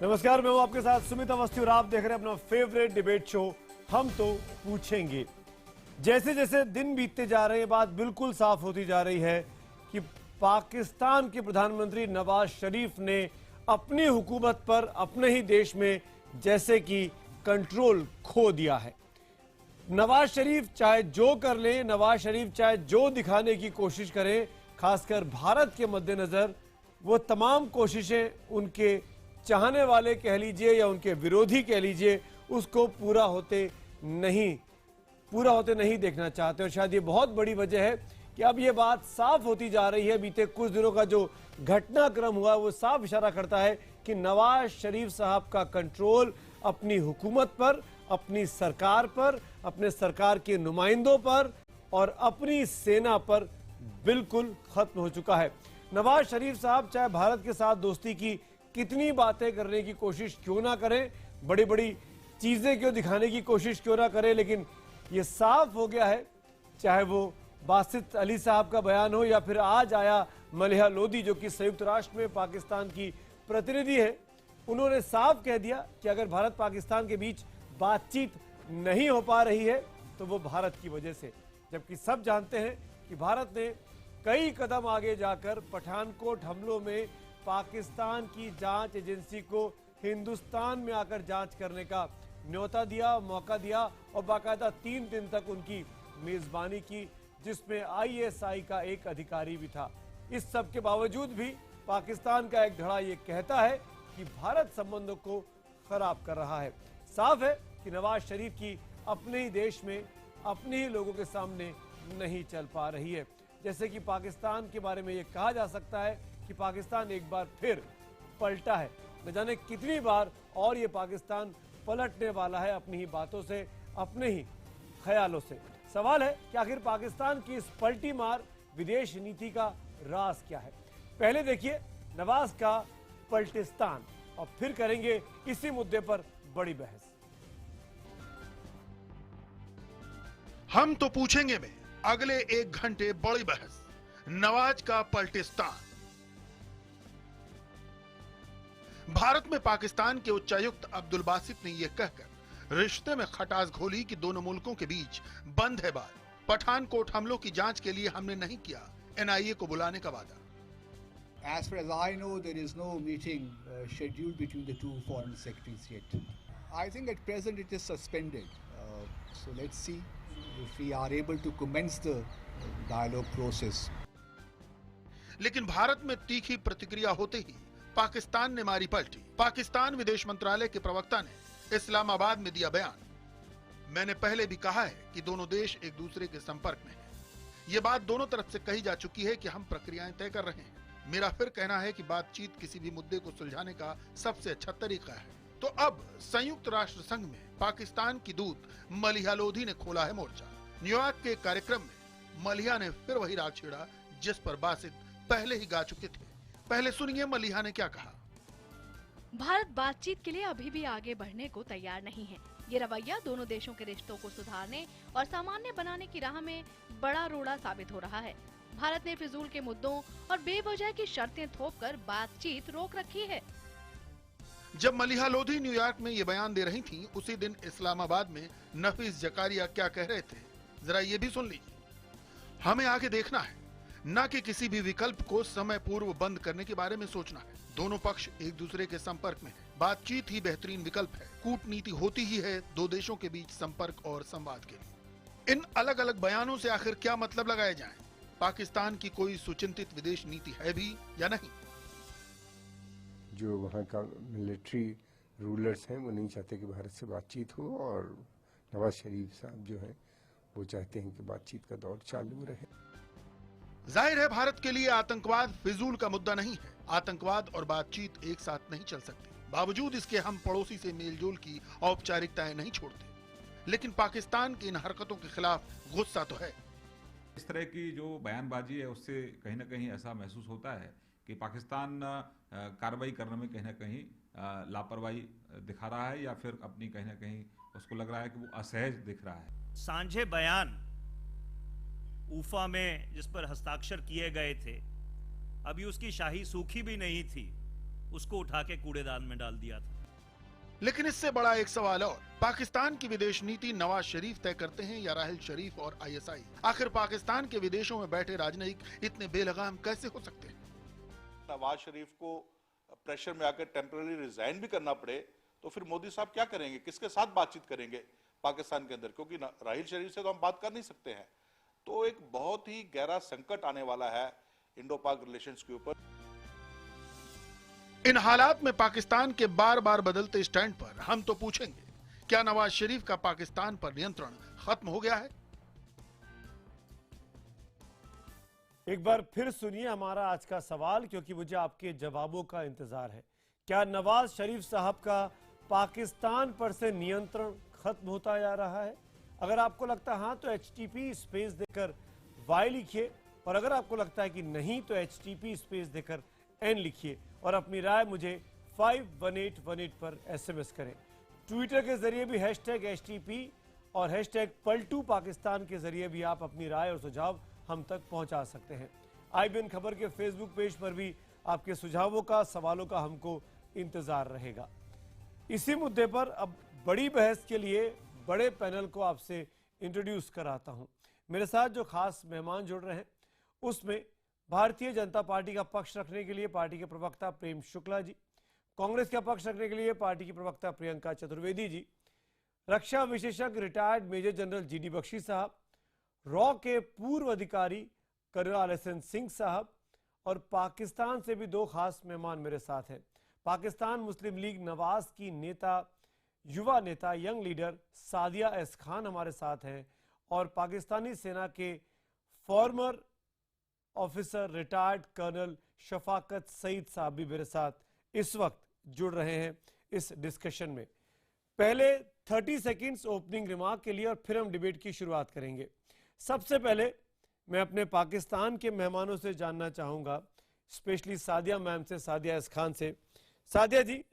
नमस्कार, मैं हूं आपके साथ सुमित अवस्थी और आप देख रहे हैं अपना फेवरेट डिबेट शो हम तो पूछेंगे। जैसे जैसे दिन बीतते जा रहे हैं बात बिल्कुल साफ होती जा रही है कि पाकिस्तान के प्रधानमंत्री नवाज शरीफ ने अपनी हुकूमत पर अपने ही देश में जैसे कि कंट्रोल खो दिया है। नवाज शरीफ चाहे जो कर ले, नवाज शरीफ चाहे जो दिखाने की कोशिश करें, खासकर भारत के मद्देनजर वो तमाम कोशिशें उनके चाहने वाले कह लीजिए या उनके विरोधी कह लीजिए उसको पूरा होते नहीं देखना चाहते। और शायद ये बहुत बड़ी वजह है कि अब ये बात साफ होती जा रही है। बीते कुछ दिनों का जो घटनाक्रम हुआ वो साफ इशारा करता है कि नवाज शरीफ साहब का कंट्रोल अपनी हुकूमत पर, अपनी सरकार पर, अपने सरकार के नुमाइंदों पर और अपनी सेना पर बिल्कुल खत्म हो चुका है। नवाज शरीफ साहब चाहे भारत के साथ दोस्ती की कितनी बातें करने की कोशिश क्यों ना करें, बड़ी बड़ी चीजें क्यों दिखाने की कोशिश क्यों ना करें, लेकिन ये साफ हो गया है, चाहे वो बासित अली साहब का बयान हो या फिर आज आया मलिहा लोधी जो कि संयुक्त राष्ट्र में पाकिस्तान की प्रतिनिधि है, उन्होंने साफ कह दिया कि अगर भारत पाकिस्तान के बीच बातचीत नहीं हो पा रही है तो वो भारत की वजह से। जबकि सब जानते हैं कि भारत ने कई कदम आगे जाकर पठानकोट हमलों में पाकिस्तान की जांच एजेंसी को हिंदुस्तान में आकर जांच करने का न्योता दिया, मौका दिया और बाकायदा 3 दिन तक उनकी मेजबानी की, जिसमें आईएसआई का एक अधिकारी भी था। इस सब के बावजूद भी पाकिस्तान का एक धड़ा ये कहता है कि भारत संबंधों को खराब कर रहा है। साफ है कि नवाज शरीफ की अपने ही देश में अपने ही लोगों के सामने नहीं चल पा रही है। जैसे कि पाकिस्तान के बारे में ये कहा जा सकता है कि पाकिस्तान एक बार फिर पलटा है। न जाने कितनी बार और ये पाकिस्तान पलटने वाला है अपनी ही बातों से, अपने ही ख्यालों से। सवाल है कि आखिर पाकिस्तान की इस पलटी मार विदेश नीति का राज क्या है। पहले देखिए नवाज का पलटिस्तान और फिर करेंगे इसी मुद्दे पर बड़ी बहस। हम तो पूछेंगे में अगले 1 घंटे बड़ी बहस, नवाज का पलटिस्तान। भारत में पाकिस्तान के उच्चायुक्त अब्दुल बासित ने यह कहकर रिश्ते में खटास घोली कि दोनों मुल्कों के बीच बंद है बात। पठानकोट हमलों की जांच के लिए हमने नहीं किया एनआईए को बुलाने का वादा। As far as I know, there is no meeting scheduled between the two foreign secretaries yet. I think at present it is suspended. So let's see if we are able to commence the dialogue process. लेकिन भारत में तीखी प्रतिक्रिया होते ही पाकिस्तान ने मारी पलटी। पाकिस्तान विदेश मंत्रालय के प्रवक्ता ने इस्लामाबाद में दिया बयान। मैंने पहले भी कहा है कि दोनों देश एक दूसरे के संपर्क में हैं। ये बात दोनों तरफ से कही जा चुकी है कि हम प्रक्रियाएं तय कर रहे हैं। मेरा फिर कहना है कि बातचीत किसी भी मुद्दे को सुलझाने का सबसे अच्छा तरीका है। तो अब संयुक्त राष्ट्र संघ में पाकिस्तान की दूत मलिहा लोधी ने खोला है मोर्चा। न्यूयॉर्क के कार्यक्रम में मलिहा ने फिर वही राग छेड़ा जिस पर बासित पहले ही गा चुके थे। पहले सुनिए मलिहा ने क्या कहा। भारत बातचीत के लिए अभी भी आगे बढ़ने को तैयार नहीं है। ये रवैया दोनों देशों के रिश्तों को सुधारने और सामान्य बनाने की राह में बड़ा रोड़ा साबित हो रहा है। भारत ने फिजूल के मुद्दों और बेवजह की शर्तें थोपकर बातचीत रोक रखी है। जब मलिहा लोधी न्यूयॉर्क में ये बयान दे रही थी, उसी दिन इस्लामाबाद में नफीस जकारिया क्या कह रहे थे, जरा ये भी सुन लीजिए। हमें आगे देखना है, न कि किसी भी विकल्प को समय पूर्व बंद करने के बारे में सोचना है। दोनों पक्ष एक दूसरे के संपर्क में है। बातचीत ही बेहतरीन विकल्प है। कूटनीति होती ही है दो देशों के बीच संपर्क और संवाद के लिए। इन अलग अलग बयानों से आखिर क्या मतलब लगाए जाएं? पाकिस्तान की कोई सुचिंतित विदेश नीति है भी या नहीं? जो वहाँ का मिलिट्री रूलर्स हैं वो नहीं चाहते कि भारत से बातचीत हो, और नवाज शरीफ साहब जो हैं वो चाहते हैं कि बातचीत का दौर चालू रहे। जाहिर है भारत के लिए आतंकवाद फिजूल का मुद्दा नहीं है। आतंकवाद और बातचीत एक साथ नहीं चल सकती। बावजूद इसके हम पड़ोसी से मेलजोल की औपचारिकताएं नहीं छोड़ते। लेकिन पाकिस्तान की इन हरकतों के खिलाफ गुस्सा तो है। इस तरह की जो बयानबाजी है उससे कहीं ना कहीं ऐसा महसूस होता है कि पाकिस्तान कार्रवाई करने में कहीं ना कहीं लापरवाही दिखा रहा है, या फिर अपनी कहीं ना कहीं उसको लग रहा है कि वो असहज दिख रहा है। सांझे बयान ऊफा में जिस पर हस्ताक्षर किए गए थे, अभी उसकी शाही सूखी भी नहीं थी उसको उठा के कूड़ेदान में डाल दिया था। लेकिन इससे बड़ा एक सवाल और, पाकिस्तान की विदेश नीति नवाज शरीफ तय करते हैं या राहिल शरीफ और आईएसआई? आखिर पाकिस्तान के विदेशों में बैठे राजनयिक इतने बेलगाम कैसे हो सकते हैं? नवाज शरीफ को प्रेशर में आकर टेम्पररी रिजाइन भी करना पड़े तो फिर मोदी साहब क्या करेंगे, किसके साथ बातचीत करेंगे पाकिस्तान के अंदर? क्योंकि राहिल शरीफ से तो हम बात कर नहीं सकते हैं। तो एक बहुत ही गहरा संकट आने वाला है इंडो पाक रिलेशंस के ऊपर। इन हालात में पाकिस्तान के बार बार बदलते स्टैंड पर हम तो पूछेंगे, क्या नवाज शरीफ का पाकिस्तान पर नियंत्रण खत्म हो गया है? एक बार फिर सुनिए हमारा आज का सवाल, क्योंकि मुझे आपके जवाबों का इंतजार है। क्या नवाज शरीफ साहब का पाकिस्तान पर से नियंत्रण खत्म होता जा रहा है? अगर आपको लगता है हाँ तो HTP स्पेस देकर Y लिखिए, और अगर आपको लगता है कि नहीं तो HTP स्पेस देकर N लिखिए और अपनी राय मुझे 51818 पर SMS करें। ट्विटर के जरिए भी #HTP और #पलटू पाकिस्तान के जरिए भी आप अपनी राय और सुझाव हम तक पहुंचा सकते हैं। IBN खबर के फेसबुक पेज पर भी आपके सुझावों का, सवालों का हमको इंतजार रहेगा। इसी मुद्दे पर अब बड़ी बहस के लिए बड़े पैनल को आपसे इंट्रोड्यूस कराता हूं। मेरे साथ जो खास मेहमान जुड़ रहे हैं उसमें भारतीय जनता पार्टी का पक्ष रखने के लिए पार्टी के प्रवक्ता प्रेम शुक्ला जी, कांग्रेस का पक्ष रखने के लिए पार्टी की प्रवक्ता प्रियंका चतुर्वेदी जी, रक्षा विशेषज्ञ retired major general GD Bakshi sahab, रॉ के पूर्व अधिकारी कर्नल SN सिंह साहब, और पाकिस्तान से भी दो खास मेहमान मेरे साथ हैं। पाकिस्तान मुस्लिम लीग नवाज की नेता, युवा नेता, young leader Sadia S Khan हमारे साथ हैं, और पाकिस्तानी सेना के former officer retired colonel Shafaqat Saeed sahab भी मेरे साथ इस वक्त जुड़ रहे हैं इस डिस्कशन में। पहले 30 सेकंड्स ओपनिंग रिमार्क के लिए और फिर हम डिबेट की शुरुआत करेंगे। सबसे पहले मैं अपने पाकिस्तान के मेहमानों से जानना चाहूंगा, स्पेशली सादिया मैम से, सादिया एस खान से। सादिया जी,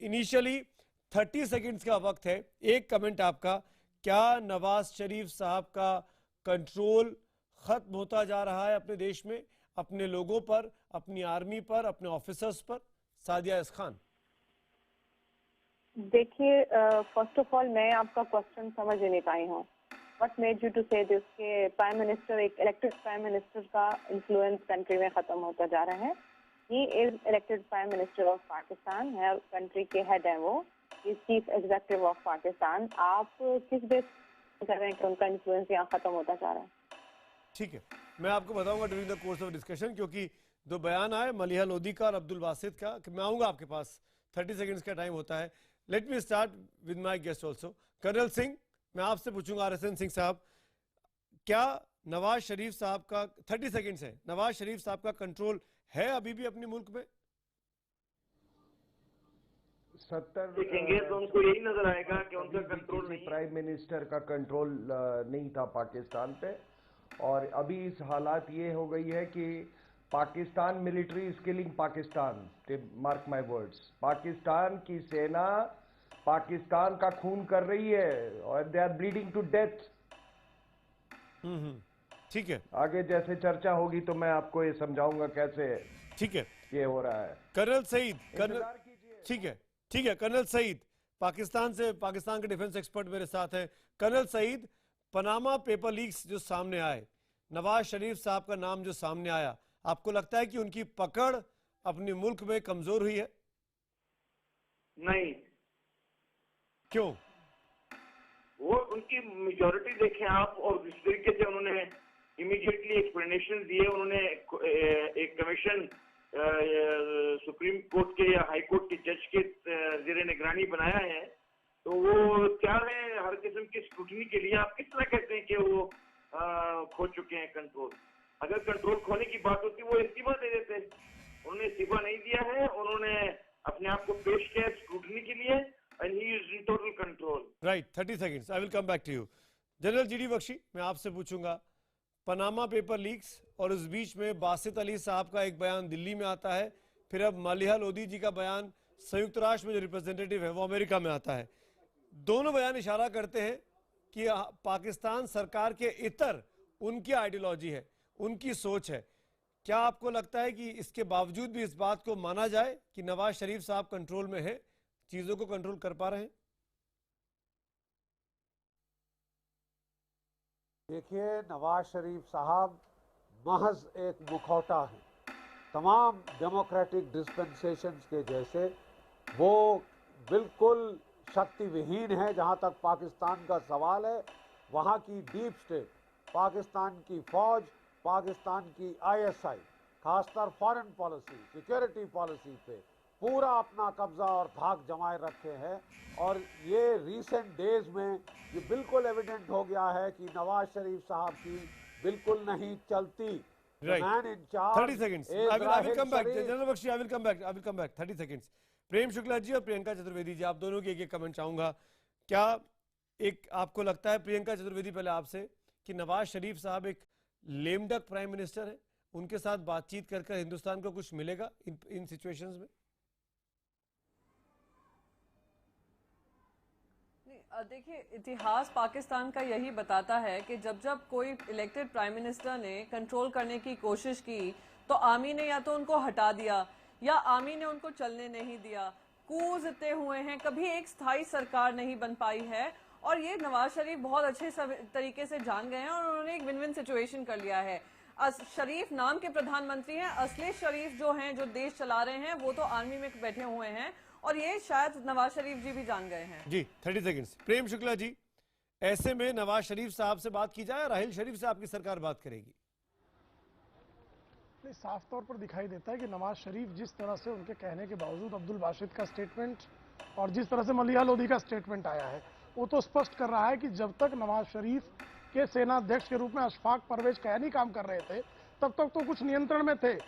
इनिशियली 30 सेकंड्स का वक्त है, एक कमेंट आपका। क्या नवाज शरीफ साहब का कंट्रोल खत्म होता जा रहा है अपने देश में, अपने लोगों पर, अपनी आर्मी पर, अपने ऑफिसर्स पर? सादिया एस खान। देखिए, फर्स्ट ऑफ ऑल मैं आपका क्वेश्चन समझ नहीं पाई हूँ। व्हाट मेड यू टू से दिस के प्राइम मिनिस्टर, एक इलेक्टेड प्राइम मिनिस्टर का इन्फ्लुएंस कंट्री में खत्म होता जा रहा है? He is elected prime minister of Pakistan है, कंट्री के हेड है वो, is chief executive of Pakistan. आप किस बेस कर रहे हैं कि उनका इन्फ्लुएंस यहाँ खत्म होता जा रहा है? ठीक है, मैं आपको बताऊंगा during the course of discussion, क्योंकि दो बयान आए मलिहा लोधी का और अब्दुल बासित का, कि मैं आऊंगा आपके पास। 30 सेकंड्स का टाइम होता है। Let me start with my guest also. Colonel Singh, मैं आपसे पूछूंगा, RSN सिंह साहब, क्या नवाज शरीफ साहब का 30 सेकंड्स है, नवाज शरीफ साहब का कंट्रोल है अभी भी अपने मुल्क में? 70 देखेंगे तो उनको यही नजर आएगा कि उनका कंट्रोल नहीं, प्राइम मिनिस्टर का कंट्रोल नहीं था पाकिस्तान पे। और अभी इस हालात ये हो गई है कि Pakistan military is killing Pakistan, mark my words. Pakistan की सेना पाकिस्तान का खून कर रही है और they are bleeding to death. ठीक है, आगे जैसे चर्चा होगी तो मैं आपको ये समझाऊंगा कैसे ठीक है ये हो रहा है। कर्नल सईद, कर्नल, ठीक है, ठीक है, कर्नल सईद पाकिस्तान से, पाकिस्तान के डिफेंस एक्सपर्ट मेरे साथ हैं। Colonel Saeed, Panama paper leaks जो सामने आए, नवाज शरीफ साहब का नाम जो सामने आया, आपको लगता है कि उनकी पकड़ अपने मुल्क में कमजोर हुई है? नहीं। क्यों? वो उनकी मेजॉरिटी देखें आप, और जिस तरीके से उन्होंने इमीडिएटली एक्सप्लेनेशन दिए, उन्होंने एक कमीशन सुप्रीम कोर्ट के या हाई कोर्ट के जज के जेर निगरानी बनाया है, तो वो तैयार है हर किस्म की स्क्रूटनी के लिए। आप किस तरह कहते हैं कि वो खो चुके हैं कंट्रोल? अगर कंट्रोल खोने की बात होती वो इस्तीफा दे देते। उन्होंने इस्तीफा नहीं दिया है, उन्होंने अपने आप को पेश किया स्क्रूटनी के लिए, and he is in total control. Right, 30 seconds. I will come back to you. General GD Bakshi, मैं आपसे पूछूंगा, पनामा पेपर लीक्स और उस बीच में बासित अली साहब का एक बयान दिल्ली में आता है, फिर अब मलिहा लोधी जी का बयान संयुक्त राष्ट्र में जो रिप्रेजेंटेटिव है वो अमेरिका में आता है। दोनों बयान इशारा करते हैं कि पाकिस्तान सरकार के इतर उनकी आइडियोलॉजी है, उनकी सोच है। क्या आपको लगता है कि इसके बावजूद भी इस बात को माना जाए कि नवाज शरीफ साहब कंट्रोल में है, चीजों को कंट्रोल कर पा रहे हैं? देखिए, नवाज शरीफ साहब महज एक मुखौटा है। तमाम डेमोक्रेटिक डिस्पेंसेशंस के जैसे वो बिल्कुल शक्ति विहीन है। जहां तक पाकिस्तान का सवाल है, वहां की डीप स्टेट, पाकिस्तान की फौज, पाकिस्तान की आईएसआई, खासकर फॉरेन पॉलिसी, सिक्योरिटी पॉलिसी पे पूरा अपना कब्जा और धाक जमाए रखे हैं। और ये रिसेंट डेज में ये बिल्कुल एविडेंट हो गया है कि नवाज शरीफ साहब की बिल्कुल नहीं चलती। Right. Man in charge 30 seconds. I will come back. General Bakshi, I will come back. 30 seconds. Prem Shukla ji और प्रियंका चतुर्वेदी जी, आप दोनों की एक कमेंट चाहूंगा। क्या एक आपको लगता है, प्रियंका चतुर्वेदी पहले आपसे, कि नवाज शरीफ साहब एक लेम डक प्राइम मिनिस्टर है, उनके साथ बातचीत कर हिंदुस्तान को कुछ मिलेगा इन सिचुएशंस में? देखिए, इतिहास पाकिस्तान का यही बताता है कि जब जब कोई इलेक्टेड प्राइम मिनिस्टर ने कंट्रोल करने की कोशिश की तो आर्मी ने या तो उनको हटा दिया या आर्मी ने उनको चलने नहीं दिया। कूज इतने हुए हैं, कभी एक स्थायी सरकार नहीं बन पाई है। और ये नवाज शरीफ बहुत अच्छे तरीके से जान गए हैं और उन्होंने एक विन विन सिचुएशन कर लिया है। शरीफ नाम के प्रधानमंत्री हैं, असली शरीफ जो हैं, जो देश चला रहे हैं, वो तो आर्मी में बैठे हुए हैं और ये शायद नवाज शरीफ जी भी जान गए हैं। जी 30 सेकंड्स। प्रेम शुक्ला जी, ऐसे में नवाज शरीफ साहब से बात की जाए, राहिल शरीफ से आपकी सरकार बात करेगी? साफ तौर पर दिखाई देता है कि नवाज शरीफ जिस तरह से उनके कहने के बावजूद अब्दुल बाशिद का स्टेटमेंट और जिस तरह से मलिहा लोधी का स्टेटमेंट आया है, वो तो स्पष्ट कर रहा है कि जब तक नवाज शरीफ के सेनाध्यक्ष के रूप में अशफाक परवेज कैनी काम कर रहे थे तब तक तो कुछ नियंत्रण में थे,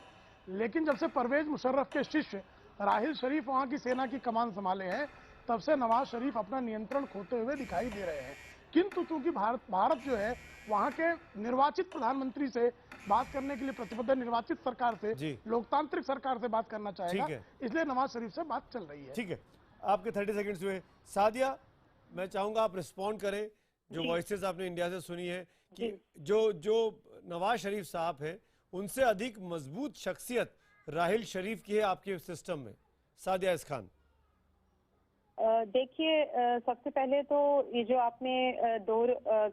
लेकिन जब से परवेज मुशर्रफ के शिष्य राहिल शरीफ वहां की सेना की कमान संभाले हैं तब से नवाज शरीफ अपना नियंत्रण खोते हुए दिखाई दे रहे हैं। किंतु चूंकि भारत जो है वहां के निर्वाचित प्रधानमंत्री से बात करने के लिए प्रतिबद्ध है, निर्वाचित सरकार से, लोकतांत्रिक सरकार से बात करना चाहेगा, इसलिए नवाज शरीफ से बात चल रही है। ठीक है, आपके 30 सेकंड्स हुए। सादिया, मैं चाहूंगा आप रिस्पॉन्ड करें। जो वॉइसेस आपने इंडिया से सुनी है कि जो नवाज शरीफ साहब है उनसे अधिक मजबूत शख्सियत राहिल शरीफ की है आपके सिस्टम में। सादिया इस खान, देखिए, सबसे पहले तो ये जो आपने दो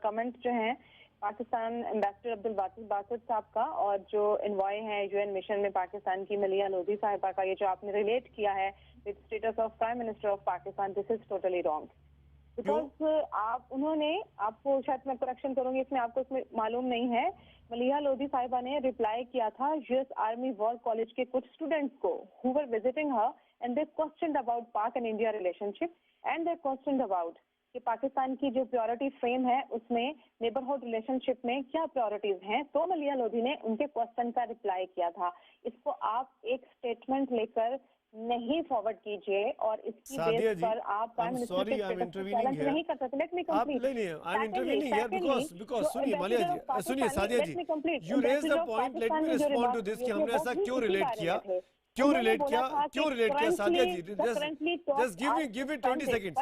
कमेंट जो हैं पाकिस्तान एम्बेसडर अब्दुल बासित साहब का और जो इन्वॉय है यूएन मिशन में पाकिस्तान की मलिहा लोधी साहिबा का, ये जो आपने रिलेट किया है with status of prime minister of Pakistan, this is totally wrong. Because उन्होंने आपको, शायद मैं करेक्शन करूंगी इसमें, आपको इसमें मालूम नहीं है, मलिहा लोधी साहिबा ने रिप्लाई किया था यूएस आर्मी वॉर कॉलेज के कुछ स्टूडेंट्स को who were visiting her and they questioned about Pak and India relationship and they questioned about कि पाकिस्तान की जो प्रायोरिटी फ्रेम है उसमें नेबरहुड रिलेशनशिप में क्या प्रायोरिटीज हैं। तो मलिहा लोधी ने उनके क्वेश्चन का रिप्लाई किया था। इसको आप एक स्टेटमेंट लेकर नहीं फॉरवर्ड कीजिए और इसकी बेस पर आप प्राइम मिनिस्टर के स्टेटस को चैलेंज नहीं कर सकते। Let me complete. I am intervening here because सुनिए मलिहा जी, सुनिए Sadia ji, you raise the point, let me respond to this कि हमने ऐसा क्यों रिलेट किया Sadia ji? Just give it 20 seconds.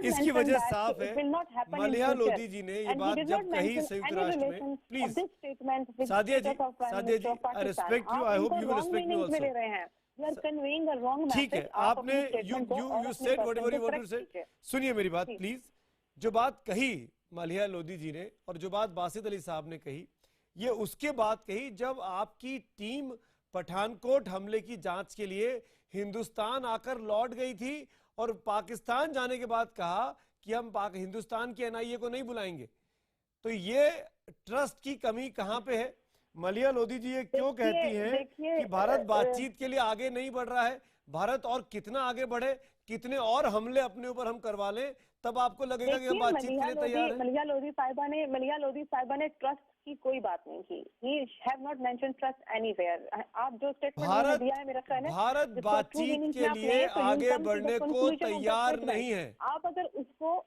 इसकी वजह साफ है, मलिहा लोधी जी ने ये बात जब कही संयुक्त राष्ट्र में, please Sadia ji, I respect you, I hope you will respect me also. ठीक है, आपने you said whatever you want to say. सुनिए मेरी बात प्लीज। जो बात कही मलिहा लोधी जी ने और जो बात बासित अली साहब ने कही, ये उसके बाद कही जब आपकी टीम पठानकोट हमले की जांच के लिए हिंदुस्तान आकर लौट गई थी और पाकिस्तान जाने के बाद कहा कि हम हिंदुस्तान के एनआईए को नहीं बुलाएंगे। तो ये ट्रस्ट की कमी कहां पे है? मलिहा लोधी जी ये क्यों कहती हैं कि भारत बातचीत के लिए आगे नहीं बढ़ रहा है? भारत और कितना आगे बढ़े, कितने और हमले अपने ऊपर हम करवा लें, तब आपको लगेगा कि हम बातचीत के लिए तैयार हैं। मलिहा लोधी साहिबा ने ट्रस्ट की कोई बात नहीं की। He have not mentioned trust anywhere। आप जो स्टेटमेंट दिया है मेरा ख्याल है भारत बातचीत के लिए आगे बढ़ने को तैयार नहीं है। आप अगर उसको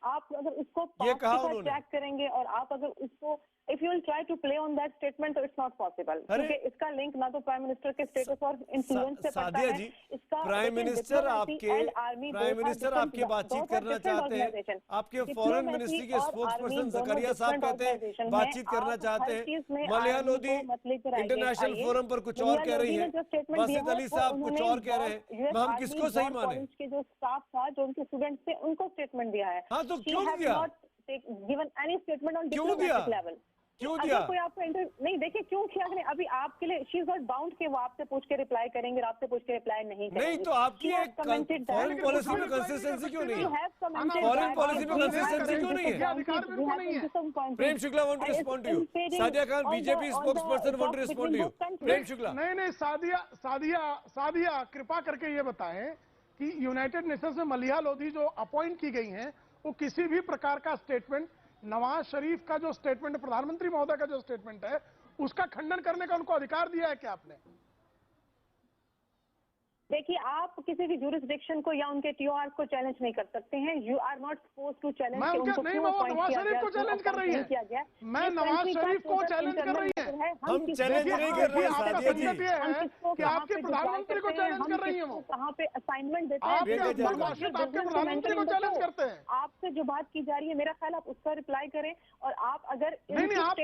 ट्रैक करेंगे और आप अगर उसको if you will try to play on that statement तो it's not possible, क्योंकि इसका लिंक ना तो प्राइम मिनिस्टर के स्टेटस और इन्फ्लुएंस से पड़ता है। इसका प्राइम मिनिस्टर आपके बातचीत करना चाहते हैं, आपके फॉरेन मिनिस्ट्री के स्पोक्स पर्सन जकरिया साहब कहते हैं बातचीत करना चाहते जाते हैं। मलिहा लोधी इंटरनेशनल फोरम पर कुछ और कह रही है, बासित अली साहब कुछ और कह रहे हैं, हम किसको सही माने? के जो स्टाफ था, जो उनके स्टूडेंट्स थे, उनको स्टेटमेंट दिया है। हाँ, तो क्यों दिया? गिवन एनी स्टेटमेंट ऑन क्यों दिया? लेवल। क्यों दिया? कोई आपको नहीं, देखिए क्यों किया आपने? अभी आपके लिए शी इज नॉट बाउंड कि वो आपसे पूछ के रिप्लाई करेंगे, आपसे पूछ के रिप्लाई नहीं करेंगे। नहीं तो आपकी एक फॉरेन पॉलिसी में कंसिस्टेंसी क्यों नहीं है? फॉरेन पॉलिसी में कंसिस्टेंसी क्यों नहीं है? Prem Shukla want to respond to you. Sadia Khan BJP spokesperson want to respond to you. Prem Shukla. नहीं, सादिया कृपा करके ये बताएं कि यूनाइटेड नेशंस में मलिहा लोधी जो अपॉइंट की गई हैं, वो किसी भी प्रकार का स्टेटमेंट, नवाज शरीफ का जो स्टेटमेंट, प्रधानमंत्री महोदय का जो स्टेटमेंट है, उसका खंडन करने का उनको अधिकार दिया है क्या आपने? देखिए, आप किसी भी जुरिस्डिक्शन को या उनके टीओआर को चैलेंज नहीं कर सकते हैं। You are not suppose to challenge. मैं उनके नहीं, वो नवाज शरीफ को चैलेंज कर रही है। मैं नवाज शरीफ को चैलेंज कर रही है। हम चैलेंज नहीं कर रहे हैं सादिया जी। कि आपके प्रधानमंत्री को चैलेंज कर रही है वो। कहाँ पे असाइनमेंट देते हैं? आपके प्रधानमंत्री को चैलेंज करते हैं। आपसे जो बात की जा रही है, मेरा ख्याल आप उसका रिप्लाई करें। और आप अगर आप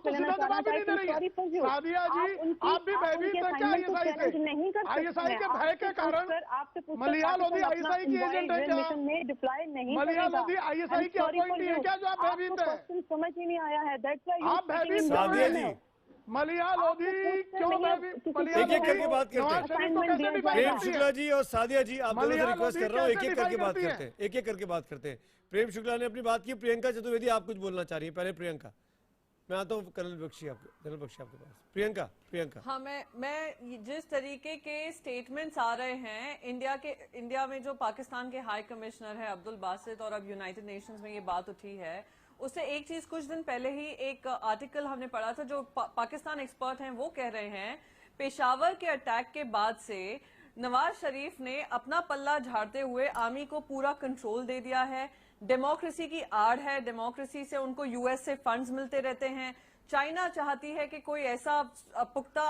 तो सीधा जवाब ही नहीं दे रही है सादिया जी। आप भी भयभीत हैं क्या नहीं कर सकते? आईएसआई के भय के कारण मलिहा लोधी आईएसआई की एजेंट है क्या? रिप्लाई नहीं, मलिहा लोधी आईएसआई की अपॉइंटी है क्या, जो आप भयभीत हैं? समझ ही नहीं आया है, आप भयभीत हैं। मलिहा लोधी क्यों भयभीत? एक एक करके बात करते हैं। प्रेम शुक्ला जी और सादिया जी, आप दोनों से रिक्वेस्ट कर रहा हूँ, एक एक करके बात करते हैं। एक एक करके बात करते हैं। प्रेम शुक्ला ने अपनी बात की, प्रियंका चतुर्वेदी आप कुछ बोलना चाह रही है। पहले प्रियंका, मैं आता हूँ जनरल बख्शी आपके पास। प्रियंका। हाँ, मैं जिस तरीके के स्टेटमेंट्स आ रहे हैं इंडिया में, जो पाकिस्तान के हाई कमिश्नर है अब्दुल बासित, और अब यूनाइटेड नेशंस में ये बात उठी है, उससे एक चीज कुछ दिन पहले ही एक आर्टिकल हमने पढ़ा था, जो पाकिस्तान एक्सपर्ट हैं वो कह रहे हैं पेशावर के अटैक के बाद से नवाज शरीफ ने अपना पल्ला झाड़ते हुए आर्मी को पूरा कंट्रोल दे दिया है। डेमोक्रेसी की आड़ है, डेमोक्रेसी से उनको यूएस से फंड्स मिलते रहते हैं। चाइना चाहती है कि कोई ऐसा पुख्ता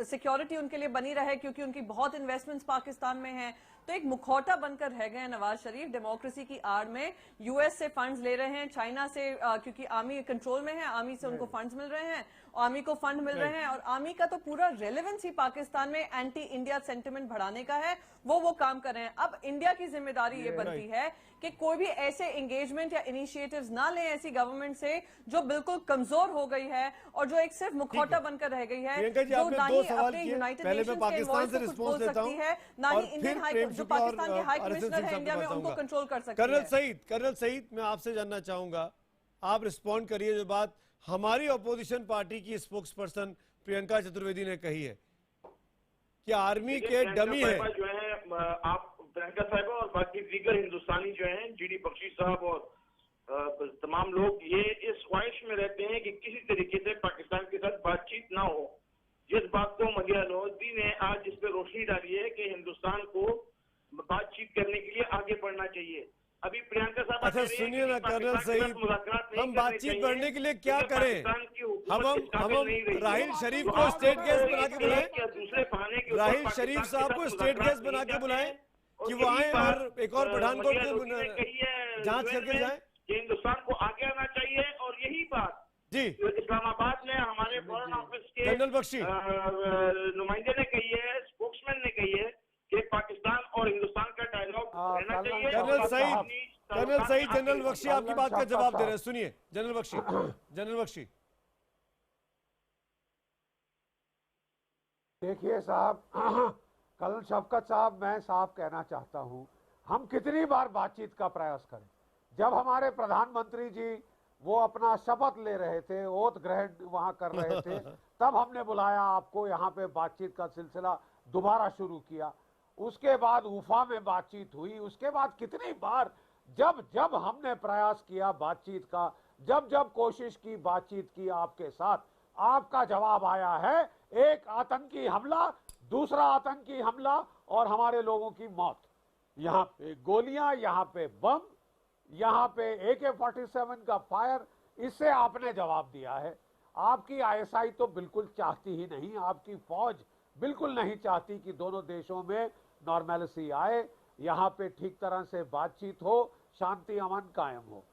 सिक्योरिटी उनके लिए बनी रहे, क्योंकि उनकी बहुत इन्वेस्टमेंट्स पाकिस्तान में हैं। तो एक मुखौटा बनकर रह गए नवाज शरीफ। डेमोक्रेसी की आड़ में यूएस से फंड्स ले रहे हैं, चाइना से, क्योंकि आर्मी कंट्रोल में है, आर्मी से उनको फंड्स मिल रहे हैं, आर्मी को फंड मिल रहे हैं। और आर्मी का तो पूरा रेलेवेंस ही पाकिस्तान में एंटी इंडिया सेंटिमेंट बढ़ाने का है, वो काम कर रहे हैं। अब इंडिया की जिम्मेदारी ये बनती है कि कोई भी ऐसे एंगेजमेंट या इनिशिएटिव्स ना लें ऐसी गवर्नमेंट से जो बिल्कुल कमजोर हो गई है और जो एक सिर्फ मुखौटा बनकर रह गई है, जो ना ही अपने यूनाइटेड नेशंस के वॉइस को कुछ बोल सकती है, ना ही इंडियन जो पाकिस्तान के हाई कमिश्नर है इंडिया में, उनको कंट्रोल कर सकती है। कर्नल सईद, मैं आपसे जानना चाहूंगा, आप रिस्पॉन्ड करिए जो बात हमारी अपोजिशन पार्टी की स्पोक्सपर्सन प्रियंका चतुर्वेदी ने कही है कि आर्मी के डमी है। जो है आप प्रियंका साहब और बाकी दीगर हिंदुस्तानी जो हैं, जीडी बख्शी साहब और तमाम लोग, ये इस ख्वाहिश में रहते हैं कि किसी तरीके से पाकिस्तान के साथ बातचीत ना हो। जिस बात को मलिहा लोधी ने आज इस पर रोशनी डाली है कि हिंदुस्तान को बातचीत करने के लिए आगे बढ़ना चाहिए। अभी प्रियंका साहब, अच्छा सुनिए ना कर्नल सईद, हम बातचीत बढ़ने के लिए क्या करें? हम राहिल शरीफ को स्टेट गेस्ट बना के बुलाएं, राहिल शरीफ साहब को स्टेट गेस्ट बना के बुलाएं कि वो आए और एक और पठानकोट को जांच करके जाएं। हिंदुस्तान को आगे आना चाहिए। और यही बात जी इस्लामाबाद में हमारे फॉरेन ऑफिस के जनरल बख्शी नुमाइंदे ने कही है, स्पोक्समैन ने कही है कि पाकिस्तान और हिंदुस्तान का डायलॉग रहना चाहिए। कर्नल सईद, जनरल बख्शी आपकी बात का जवाब दे रहे हैं, सुनिए जनरल बख्शी। देखिए साहब, कर्नल शफकत साहब, मैं साफ कहना चाहता हूं, हम कितनी बार बातचीत का प्रयास करें। जब हमारे प्रधानमंत्री जी वो अपना शपथ ले रहे थे, ओथ ग्रहण वहां कर रहे थे, तब हमने बुलाया आपको, यहाँ पे बातचीत का सिलसिला दोबारा शुरू किया। उसके बाद उफा में बातचीत हुई। उसके बाद कितनी बार जब हमने प्रयास किया बातचीत का, जब कोशिश की बातचीत की आपके साथ, आपका जवाब आया है एक आतंकी हमला, दूसरा आतंकी हमला और हमारे लोगों की मौत। यहाँ पे गोलियां, यहाँ पे बम, यहाँ पे AK-47 का फायर, इससे आपने जवाब दिया है। आपकी आईएसआई तो बिल्कुल चाहती ही नहीं, आपकी फौज बिल्कुल नहीं चाहती कि दोनों देशों में नॉर्मेलिटी आए, यहाँ पे ठीक तरह से बातचीत हो, शांति अमन कायम हो।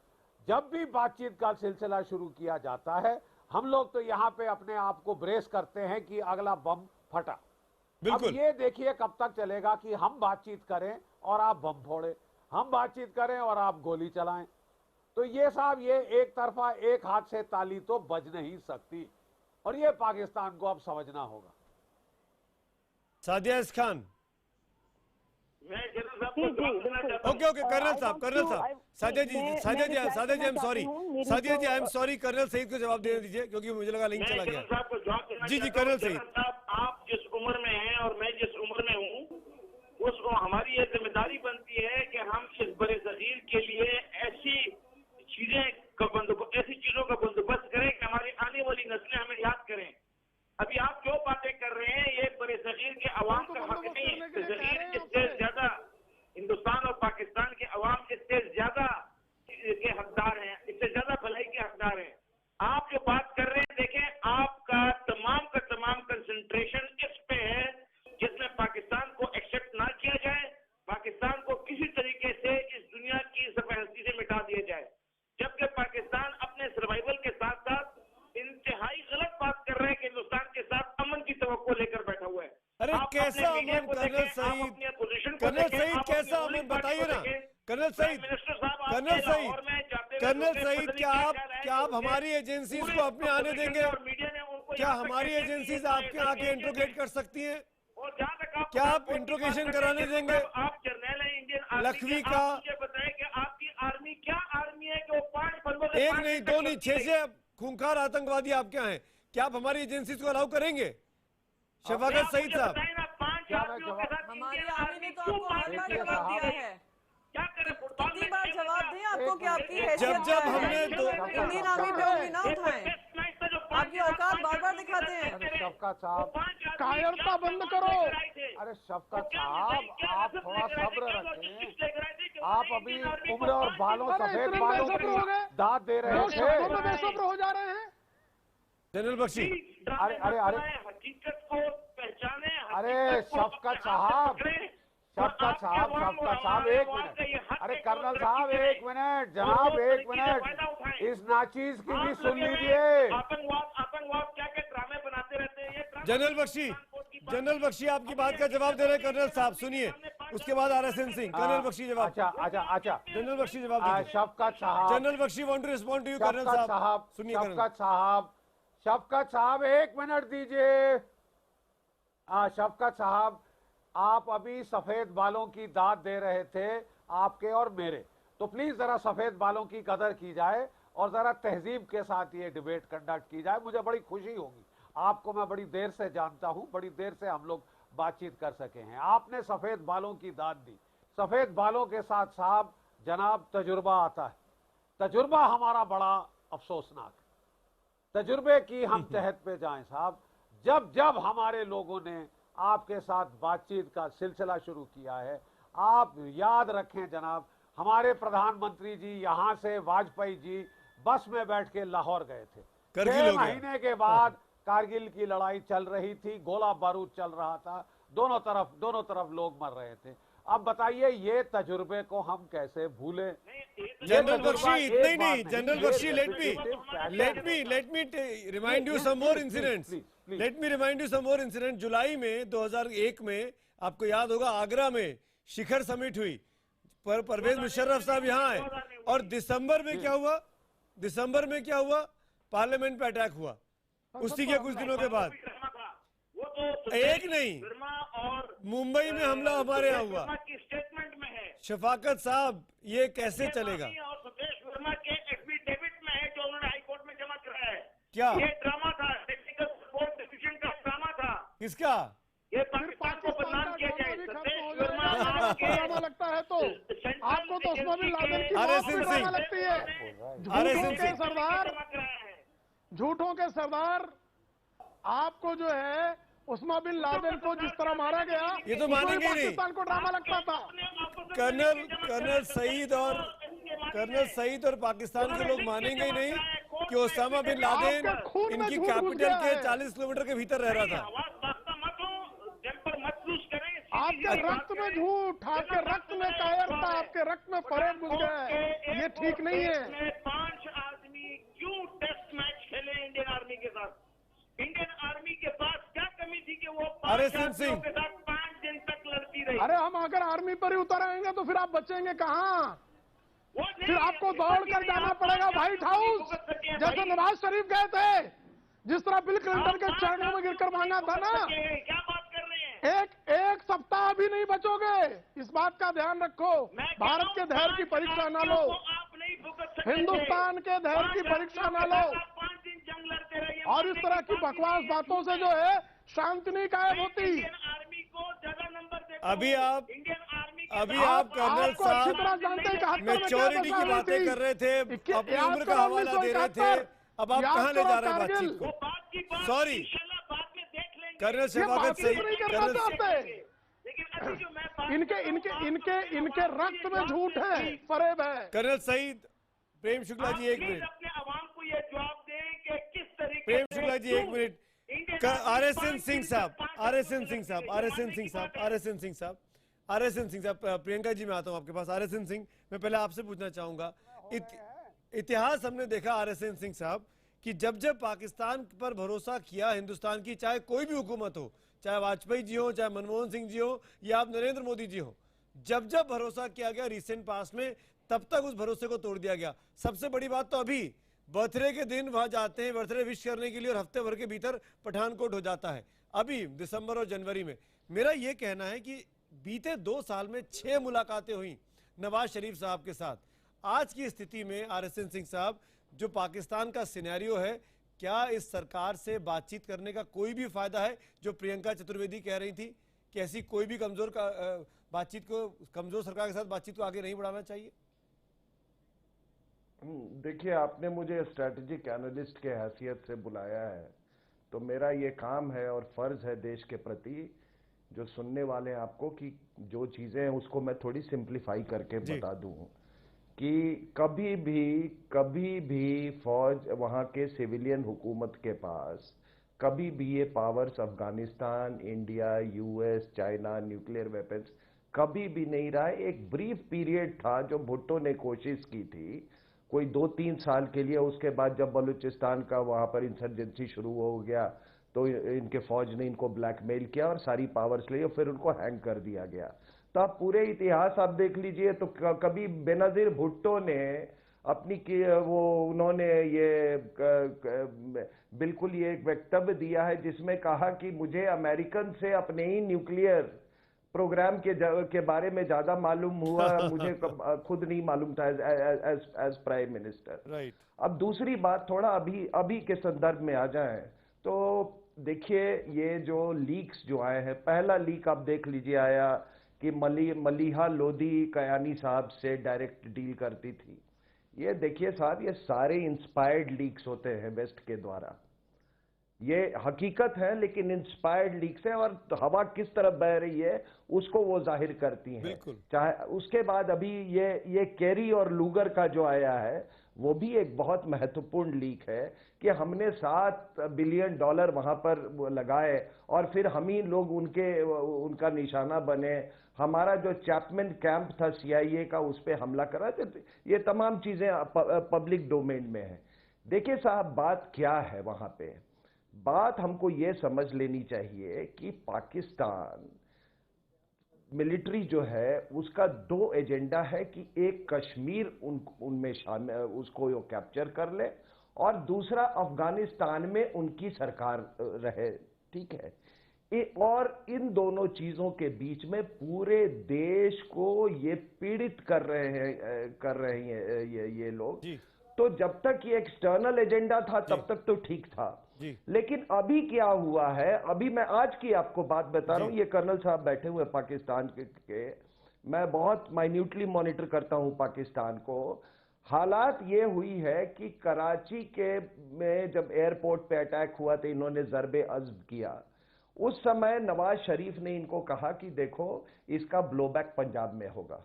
जब भी बातचीत का सिलसिला शुरू किया जाता है, हम लोग तो यहाँ पे अपने आप को ब्रेस करते हैं कि अगला बम फटा। अब ये देखिए कब तक चलेगा कि हम बातचीत करें और आप बम फोड़े, हम बातचीत करें और आप गोली चलाएं। तो ये साहब, ये एक तरफा एक हाथ से ताली तो बज नहीं सकती, और ये पाकिस्तान को अब समझना होगा। सादिया खान। ओके कर्नल साहब, Sadia ji I am sorry, colonel Syed को जवाब देने दीजिए, क्योंकि मुझे लगा लिंक चला गया। जी कर्नल सईद। आप जिस उम्र में हैं और मैं जिस उम्र में हूँ, उसको हमारी ये जिम्मेदारी बनती है कि हम इस बड़े सगीर के लिए ऐसी चीजों का बंदोबस्त करें कि हमारी आने वाली नस्लें हमें याद करें। अभी आप जो बातें कर रहे हैं, ये बड़े सगीर के अवाम का हक नहीं है। इससे ज्यादा हिंदुस्तान और पाकिस्तान के अवाम इससे ज्यादा के हकदार हैं, इससे ज्यादा भलाई के हकदार हैं। आप जो बात कर रहे हैं, देखें आपका तमाम का तमाम कंसंट्रेशन इस पे है जिसमें पाकिस्तान को एक्सेप्ट ना किया जाए, पाकिस्तान को किसी तरीके से इस दुनिया की सफहस्ती से मिटा दिया जाए, जबकि पाकिस्तान अपने सर्वाइवल के साथ साथ इंतहाई गलत बात कर रहे हैं कि हिंदुस्तान के साथ अमन की तवक्को लेकर बैठा हुआ है। अरे कैसा अमन कर्नल सईद, कैसा अमन बताइए ना कर्नल सईद। क्या आप हमारी एजेंसीज को अपने आने देंगे? क्या हमारी एजेंसीज आपके आके इंट्रोगेट कर सकती हैं? क्या आप इंट्रोगेशन कराने देंगे? आप जर्नल हैं इंडियन लखवी का बताएं कि आपकी आर्मी क्या आर्मी है कि वो 5 बंदों से, एक नहीं दो नहीं 6 खूंखार आतंकवादी आपके यहाँ हैं। क्या आप हमारी एजेंसीज को अलाउ करेंगे? शफाकत सईद साहब, हमारी आर्मी ने तो आपको हर बार जवाब दिया है। क्या करें? कितनी बार जवाब दें आपको कि आपकी हैसियत जब हमने इंडियन आर्मी पे उंगली ना उठाएं, आपकी औकात बार बार दिखाते हैं। अरे शफकत साहब, कायरता बंद करो। अरे शफकत साहब, आप थोड़ा सब्र रखें। आप अभी उम्र और बालों, सफेद बालों की दाद दे रहे थे, बेसब्र हो जा रहे हैं। जनरल बख्शी, अरे अरे अरे हकीकत को पहचाने। अरे शफकत साहब, एक मिनट। अरे कर्नल साहब एक मिनट, जनाब एक मिनट, इस नाचीज की भी सुन लीजिए। आतंकवाद क्या क्या ड्रामे बनाते रहते हैं। जनरल बख्शी आपकी बात का जवाब दे रहे हैं कर्नल साहब, सुनिए, उसके बाद RSN सिंह। कर्नल बख्शी जवाब। अच्छा जनरल बख्शी जवाब दीजिए। Shafqat sahab, general Bakshi want to respond to you colonel sahab. सुनिए शफकत साहब एक मिनट दीजिए। शफकत साहब, आप अभी सफेद बालों की दाद दे रहे थे, आपके और मेरे, तो प्लीज जरा सफेद बालों की कदर की जाए और जरा तहजीब के साथ ये डिबेट कंडक्ट की जाए। मुझे बड़ी खुशी होगी, आपको मैं बड़ी देर से जानता हूं, बड़ी देर से हम लोग बातचीत कर सके हैं। आपने सफेद बालों की दाद दी, सफेद बालों के साथ साहब जनाब तजुर्बा आता है। तजुर्बा हमारा बड़ा अफसोसनाक है। तजुर्बे की हम तहत पे जाएं साहब। जब जब हमारे लोगों ने आपके साथ बातचीत का सिलसिला शुरू किया है, आप याद रखें जनाब, हमारे प्रधानमंत्री जी यहाँ से वाजपेयी जी बस में बैठ के लाहौर गए थे। 6 महीने के बाद कारगिल की लड़ाई चल रही थी, गोला बारूद चल रहा था, दोनों तरफ लोग मर रहे थे। अब बताइए ये तजुर्बे को हम कैसे भूलें? जनरल बख्शी इतना ही नहीं, general Bakshi let me remind you some more incidents. Let me remind you some more incident. जुलाई में 2001 में आपको याद होगा आगरा में शिखर समिट हुई, पर परवेज मुशर्रफ साहब यहाँ आए, और दिसंबर में क्या हुआ? पार्लियामेंट पे अटैक हुआ उसी के कुछ दिनों के बाद। एक नहीं, मुंबई में हमला हमारे यहाँ हुआ। शफाकत साहब ये कैसे चलेगा? क्या ये ड्रामा था, टेक्निकल सपोर्ट डिवीजन का ड्रामा था। किसका? ये पाकिस्तान को बदनाम किया जाए। ड्रामा लगता है तो आपको तो उस्मा बिन लादेन की ड्रामा लगती है। झूठों के सरदार आपको जो है उस्मा बिन लादेन को जिस तरह मारा गया, ये तो मानेंगे ही नहीं। पाकिस्तान को ड्रामा लगता था। कर्नल सईद और पाकिस्तान के लोग मानेंगे ही नहीं कि ओसामा बिन लादेन इनकी कैपिटल के 40 किलोमीटर के भीतर रह रहा था। आपके रक्त में झूठ, आपके रक्त में कायरता, आपके रक्त में फरेब घुस गया है, ये ठीक नहीं है। 5 आदमी क्यों टेस्ट मैच खेले इंडियन आर्मी के साथ? इंडियन आर्मी के पास क्या कमी थी कि वो 5 आदमियों के साथ 5 दिन तक लड़ती रही? अरे हम अगर आर्मी पर ही उतर आएंगे तो फिर आप बचेंगे कहाँ? फिर आपको दौड़ कर जाना पड़ेगा व्हाइट हाउस, जैसे नवाज शरीफ गए थे, जिस तरह बिल क्लिंटन के चरणों में गिरकर मांगा था ना। क्या बात कर रहे हैं? एक सप्ताह भी नहीं बचोगे, इस बात का ध्यान रखो। भारत के धैर्य की परीक्षा ना लो, हिंदुस्तान के धैर्य की परीक्षा ना लो, 5 दिन जंग लड़ते रहिए। और इस तरह की बकवास बातों से जो है शांति नहीं कायम होती। इंडियन आर्मी को ज्यादा नंबर देते अभी आप कर्नल साहब मैच्योरिटी की बातें कर रहे थे, अपनी उम्र का हवाला दे रहे थे, अब आप कहां ले जा रहे हैं बातचीत को? सॉरी कर्नल शफाकत सईद, इनके रक्त में झूठ है, फरेब है। Colonel Saeed, Prem Shukla ji 1 minute. अपने आवाम को ये जवाब दें कि किस तरीके प्रेम शुक्ला जी 1 मिनट। RSN सिंह साहब, प्रियंका जी मैं आता हूं आपके पास। RSN सिंह, मैं पहले आपसे पूछना चाहूंगा, इतिहास हमने देखा RSN सिंह साहब कि जब जब पाकिस्तान पर भरोसा किया हिंदुस्तान की, चाहे कोई भी हुकूमत हो, चाहे वाजपेयी जी हो, चाहे मनमोहन सिंह जी हो, या आप नरेंद्र मोदी जी हो, जब जब भरोसा किया गया रिसेंट पास में, तब तक उस भरोसे को तोड़ दिया गया। सबसे बड़ी बात तो अभी बर्थडे के दिन वहां जाते हैं बर्थडे विश करने के लिए, और हफ्ते भर के भीतर पठानकोट हो जाता है। अभी दिसंबर और जनवरी में मेरा यह कहना है कि बीते 2 साल में 6 मुलाकातें हुई नवाज शरीफ साहब के साथ। आज की स्थिति में RSN सिंह साहब, जो पाकिस्तान का सिनेरियो है, क्या इस सरकार से बातचीत करने का कोई भी फायदा है? जो प्रियंका चतुर्वेदी कह रही थी कि ऐसी कोई भी कमजोर सरकार के साथ बातचीत को आगे नहीं बढ़ाना चाहिए। देखिए, आपने मुझे स्ट्रेटेजिक एनालिस्ट के हैसियत से बुलाया है, तो मेरा ये काम है और फर्ज है देश के प्रति, जो सुनने वाले हैं आपको, कि जो चीजें हैं उसको मैं थोड़ी सिंप्लीफाई करके बता दूं कि कभी भी फौज, वहां के सिविलियन हुकूमत के पास कभी भी ये powers Afghanistan, India, US, China, nuclear weapons कभी भी नहीं रहा है। एक ब्रीफ पीरियड था जो भुट्टो ने कोशिश की थी कोई 2-3 साल के लिए, उसके बाद जब बलूचिस्तान का वहां पर इंसर्जेंसी शुरू हो गया तो इनके फौज ने इनको ब्लैकमेल किया और सारी पावर्स ली और फिर उनको हैंग कर दिया गया। तो आप पूरे इतिहास आप देख लीजिए तो कभी बेनजीर भुट्टो ने उन्होंने ये बिल्कुल ये एक वक्तव्य दिया है जिसमें कहा कि मुझे अमेरिकन से अपने ही न्यूक्लियर प्रोग्राम के बारे में ज्यादा मालूम हुआ, मुझे खुद नहीं मालूम था एज प्राइम मिनिस्टर। राइट। अब दूसरी बात, थोड़ा अभी के संदर्भ में आ जाएं तो देखिए, ये जो लीक्स जो आए हैं, पहला लीक आप देख लीजिए आया कि मलिहा लोधी कयानी साहब से डायरेक्ट डील करती थी। ये देखिए साहब, ये सारे इंस्पायर्ड लीक्स होते हैं वेस्ट के द्वारा, ये हकीकत है लेकिन इंस्पायर्ड लीक्स है, और हवा किस तरफ बह रही है उसको वो जाहिर करती हैं। चाहे उसके बाद अभी ये केरी और लूगर का जो आया है वो भी एक बहुत महत्वपूर्ण लीक है कि हमने $7 बिलियन वहां पर लगाए और फिर हम ही लोग उनका निशाना बने। हमारा जो चैपमैन कैंप था CIA का, उस पर हमला करा। ये तमाम चीजें पब्लिक डोमेन में है। देखिए साहब, बात क्या है वहां पे? बात हमको ये समझ लेनी चाहिए कि पाकिस्तान मिलिट्री जो है उसका 2 एजेंडा है कि एक कश्मीर उनमें शामिल, उसको वो कैप्चर कर ले, और दूसरा अफगानिस्तान में उनकी सरकार रहे। ठीक है, और इन दोनों चीजों के बीच में पूरे देश को ये पीड़ित कर रहे हैं ये लोग। तो जब तक ये एक्सटर्नल एजेंडा था तब तक तो ठीक था, लेकिन अभी क्या हुआ है, अभी मैं आज की आपको बात बता रहा हूं। ये कर्नल साहब बैठे हुए पाकिस्तान के मैं बहुत माइन्यूटली मॉनिटर करता हूं पाकिस्तान को। हालात ये हुई है कि कराची में जब एयरपोर्ट पे अटैक हुआ तो इन्होंने ज़रबे अज़्ब किया। उस समय नवाज शरीफ ने इनको कहा कि देखो इसका ब्लोबैक पंजाब में होगा।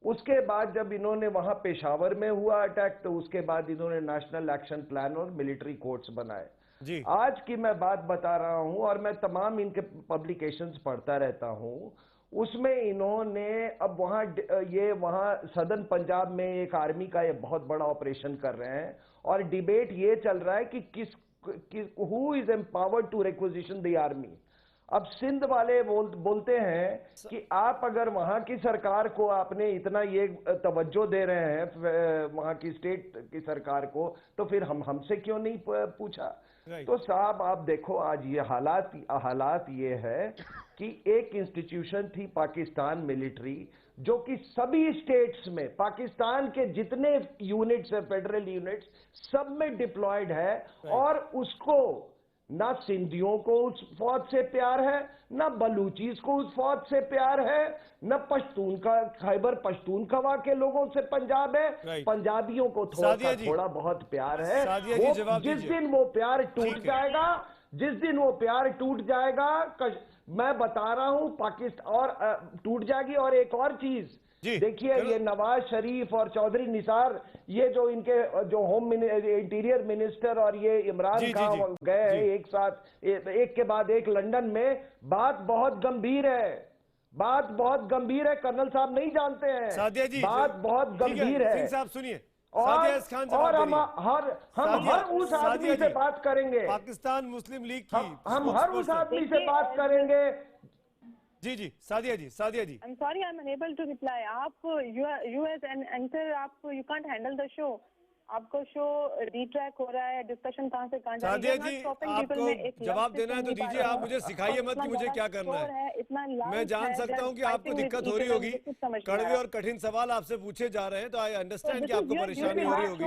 उसके बाद जब इन्होंने वहां पेशावर में हुआ अटैक तो उसके बाद इन्होंने नेशनल एक्शन प्लान और मिलिट्री कोर्ट्स बनाए। जी। आज की मैं बात बता रहा हूं और मैं तमाम इनके पब्लिकेशंस पढ़ता रहता हूं, उसमें इन्होंने अब वहां सदर्न पंजाब में एक आर्मी का ये बहुत बड़ा ऑपरेशन कर रहे हैं और डिबेट ये चल रहा है कि who is empowered to requisition the army. अब सिंध वाले बोलते हैं कि आप अगर वहां की सरकार को आपने इतना ये तवज्जो दे रहे हैं वहां की स्टेट की सरकार को, तो फिर हमसे क्यों नहीं पूछा। तो साहब आप देखो आज ये हालात ये है कि एक इंस्टीट्यूशन थी पाकिस्तान मिलिट्री जो कि सभी स्टेट्स में पाकिस्तान के जितने यूनिट्स है फेडरल यूनिट्स सब में डिप्लॉयड है और उसको ना सिंधियों को उस फौज से प्यार है, ना बलूचीज को उस फौज से प्यार है, न पश्तून का खैबर पश्तूनख्वा के लोगों से पंजाब है। पंजाबियों को थोड़ा बहुत प्यार है। जिस दिन वो प्यार टूट जाएगा मैं बता रहा हूं पाकिस्तान और टूट जाएगी। और एक और चीज देखिए, ये नवाज शरीफ और चौधरी निसार, ये जो इनके जो इंटीरियर मिनिस्टर और ये इमरान खान गए हैं एक साथ एक के बाद एक लंदन में, बात बहुत गंभीर है। कर्नल साहब नहीं जानते हैं, बात बहुत गंभीर है। साहब सुनिए, और हम हर उस आदमी से बात करेंगे, पाकिस्तान मुस्लिम लीग की हम हर उस आदमी से बात करेंगे। जी सादिया जी I'm sorry, I'm unable to reply. आप you as an anchor, आप you can't handle the show. आपको शो रिट्रैक हो रहा है, डिस्कशन कहाँ से कहाँ जा रही है। सादिया जी आपको जवाब देना है तो दीजिए, आप मुझे सिखाइए मत कि मुझे क्या करना है। मैं जान सकता हूँ कि आपको दिक्कत हो रही होगी, कड़वे और कठिन सवाल आपसे पूछे जा रहे हैं, तो आई अंडरस्टैंड कि आपको परेशानी हो रही होगी।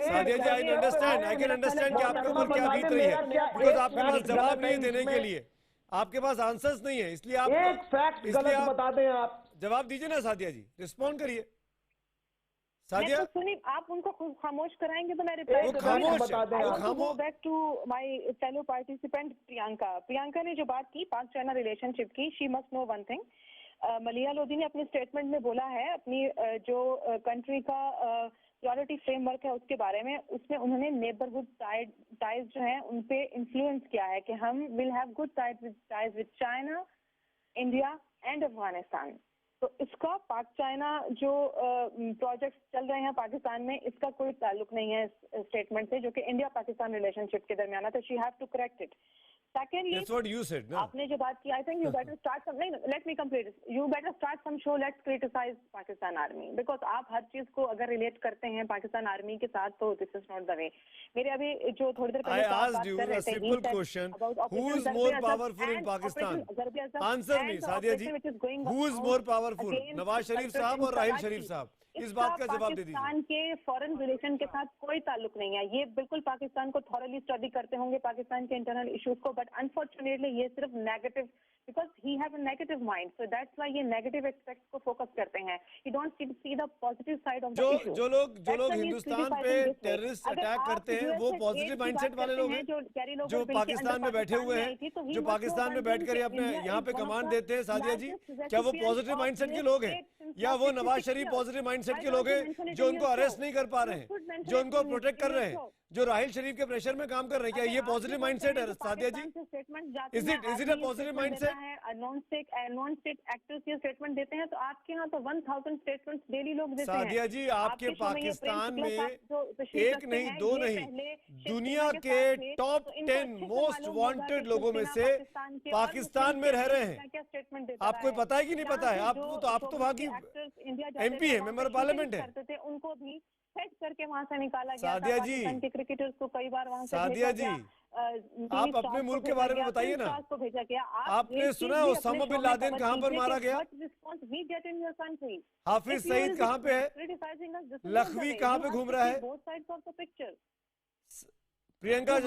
Sadia ji I can understand कि आपके ऊपर क्या बीत रही है, बिकॉज आपके पास जवाब नहीं देने के लिए, आपके पास आंसर्स नहीं है, इसलिए आप एक फैक्ट गलत बता दें। आप जवाब दीजिए ना सादिया जी, रिस्पॉन्ड करिए। सादिया सुनिए, आप उनको खामोश कराएंगे तो मैं रिप्लाई करूंगी। Go back to my fellow participant Priyanka ने जो बात की पाक चाइना रिलेशनशिप की, she must know one thing. Maliha Lodhi ने अपने स्टेटमेंट में बोला है अपनी जो कंट्री का प्रायोरिटी फ्रेमवर्क है उसके बारे में, उसमें उन्होंने नेबरहुड टाइज जो है उन पे इन्फ्लुएंस किया है कि हम will have good ties with China, India and Afghanistan. तो इसका पाक चाइना जो प्रोजेक्ट्स चल रहे हैं पाकिस्तान में, इसका कोई ताल्लुक नहीं है इस स्टेटमेंट से जो कि इंडिया पाकिस्तान रिलेशनशिप के दरमियान है। तो she have to correct it. Secondly, that's what you said, no? आपने जो बात की, I think you better start some. नहीं, let me complete it. You better start some show. Let's criticize Pakistan Army because आप हर चीज को अगर relate करते हैं पाकिस्तान आर्मी के साथ, तो this is not the way. मेरे अभी जो थोड़ी देर पहले I asked you a simple question: Who is more powerful in Pakistan? Answer me, Sadia ji. Who is more powerful? Nawaz Sharif साहब और राहिल शरीफ साहब? इस बात का जवाब दे दीजिए। पाकिस्तान के फॉरेन रिलेशन के साथ कोई ताल्लुक नहीं है। ये बिल्कुल पाकिस्तान को थॉरली स्टडी करते होंगे पाकिस्तान के इंटरनल इश्यूज को, बट अनफॉर्चुनेटली ये सिर्फ negative, because he have a negative mind, so that's why ये नेगेटिव एस्पेक्ट्स को फोकस करते हैं। You don't see the positive side of the issue. जो लोग हिंदुस्तान पे टेररिस्ट अटैक करते हैं वो पॉजिटिव माइंडसेट वाले लोग हैं जो पाकिस्तान में बैठे हुए हैं, जो पाकिस्तान में बैठकर अपने यहाँ पे कमांड देते हैं। सादिया जी, क्या वो पॉजिटिव माइंडसेट के लोग हैं या वो नवाज शरीफ पॉजिटिव माइंडसेट के लोग हैं जो उनको अरेस्ट नहीं कर पा रहे हैं, जो उनको प्रोटेक्ट कर रहे हैं, जो राहिल शरीफ के प्रेशर में काम कर रहे हैं? क्या ये पॉजिटिव माइंडसेट है Sadia ji? Is it a positive mindset? Non state actors ये स्टेटमेंट देते हैं, तो आपके यहाँ तो 1000 स्टेटमेंट्स डेली लोग देते हैं। सादिया जी, आपके पाकिस्तान में एक नहीं दो नहीं, दुनिया के टॉप 10 मोस्ट वांटेड लोगों में से पाकिस्तान में रह रहे हैं। आपको पता है कि नहीं पता है? आप तो वहाँ की MP है, मेंबर पार्लियामेंट है। उनको भी फेच करके वहाँ से निकाला गया। सादिया जी, के क्रिकेटर्स को कई बार वहाँ से सादिया जी, आप अपने मुल्क के बारे में बताइए ना। आपने सुना ओसामा बिन लादेन कहाँ पर मारा गया? हाफिज सईद कहाँ पे है? लखवी कहाँ पे घूम रहा है? Priyanka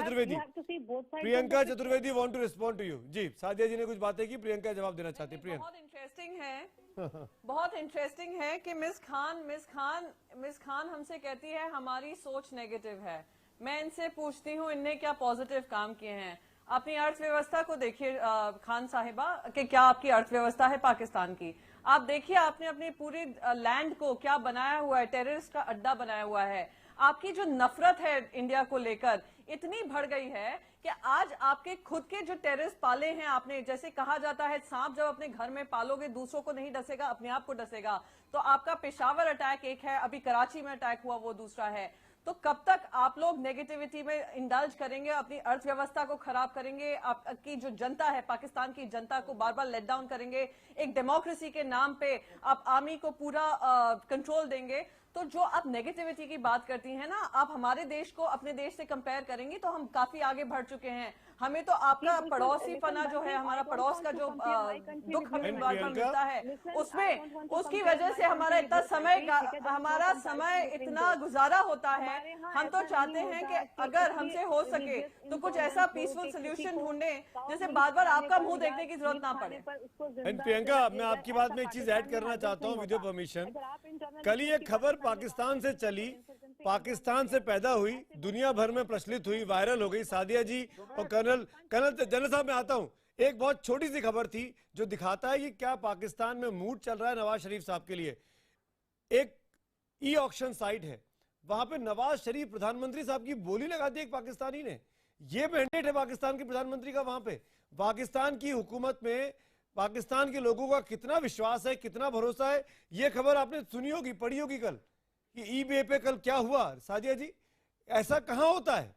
Chaturvedi want to respond to you. जी, सादिया जी ने कुछ बातें की, प्रियंका जवाब देना चाहती है। प्रियंका, बहुत इंटरेस्टिंग है कि मिस खान हमसे कहती है हमारी सोच नेगेटिव है। मैं इनसे पूछती हूँ इनने क्या पॉजिटिव काम किए हैं। अपनी अर्थव्यवस्था को देखिए खान साहिबा कि क्या आपकी अर्थव्यवस्था है पाकिस्तान की। आप देखिए आपने अपने पूरे लैंड को क्या बनाया हुआ है, टेररिस्ट का अड्डा बनाया हुआ है। आपकी जो नफरत है इंडिया को लेकर इतनी बढ़ गई है कि आज आपके खुद के जो टेररिस्ट पाले हैं आपने, जैसे कहा जाता है सांप जब अपने घर में पालोगे दूसरों को नहीं डसेगा, अपने आप को डसेगा। तो आपका पेशावर अटैक एक है, अभी कराची में अटैक हुआ वो दूसरा है। तो कब तक आप लोग नेगेटिविटी में इंडल्ज करेंगे, अपनी अर्थव्यवस्था को खराब करेंगे, आपकी जो जनता है पाकिस्तान की जनता को बार बार लेट डाउन करेंगे, एक डेमोक्रेसी के नाम पे आप आर्मी को पूरा कंट्रोल देंगे। तो जो आप नेगेटिविटी की बात करती हैं ना, आप हमारे देश को अपने देश से कंपेयर करेंगी तो हम काफी आगे बढ़ चुके हैं। हमें तो आपका पड़ोसी पना जो है, हमारा पड़ोस का जो दुख हमें बार बार मिलता है, उसमें उसकी वजह से हमारा इतना समय इतना गुजारा होता है। हम तो चाहते हैं कि अगर हमसे हो सके तो कुछ ऐसा पीसफुल सोल्यूशन ढूंढे जिससे बार बार आपका मुंह देखने की जरूरत ना पड़े। प्रियंका, मैं आपकी बात में एक चीज ऐड करना चाहता हूँ विद योर परमिशन। कल ही एक खबर पाकिस्तान से चली, पाकिस्तान से पैदा हुई, दुनिया भर में प्रचलित हुई, वायरल हो गई। सादिया जी और जनरल साहब में आता हूं, एक बहुत छोटी सी खबर थी जो दिखाता है कि क्या पाकिस्तान में मूड चल रहा है नवाज शरीफ साहब के लिए। एक ई ऑक्शन साइट है, वहां पे नवाज शरीफ प्रधानमंत्री साहब की बोली लगा दी एक पाकिस्तानी ने। ये मैंडेट है पाकिस्तान के प्रधानमंत्री का वहां पे। पाकिस्तान की हुकूमत में पाकिस्तान के लोगों का कितना विश्वास है, कितना भरोसा है, ये खबर आपने सुनी होगी, पढ़ी होगी कल कि ईबे पे कल क्या हुआ। सादिया जी, ऐसा कहां होता है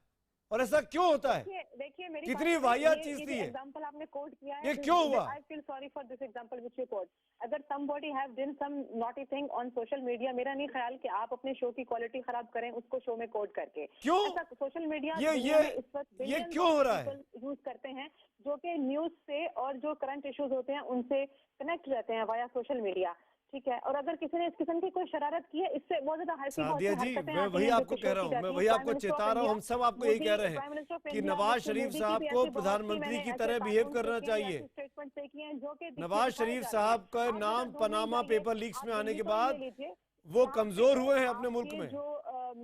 और ऐसा क्यों होता है? देखिए मेरी कितनी वाहियात चीज थी ये। एग्जांपल आपने कोट किया है, ये क्यों हुआ? I feel sorry for this example which you quote. अगर somebody have done some naughty thing on social media, मेरा नहीं ख्याल कि आप अपने शो की क्वालिटी खराब करें उसको शो में कोट करके। क्यों? ऐसा सोशल मीडिया ये क्यों हो रहा है? यूज करते हैं जो कि न्यूज से और जो करंट इश्यूज होते हैं उनसे कनेक्ट रहते हैं वाया सोशल मीडिया, ठीक है। और अगर किसी ने इस किस्म की कोई शरारत की है, इससे बहुत ज्यादा सादिया जी, मैं वही आपको कह रहा हूँ, मैं वही आपको चेता रहा हूँ, हम सब आपको यही कह रहे हैं कि नवाज शरीफ साहब को प्रधानमंत्री की तरह बिहेव करना चाहिए। नवाज शरीफ साहब का नाम पनामा पेपर लीक्स में आने के बाद वो कमजोर हुए हैं अपने मुल्क में,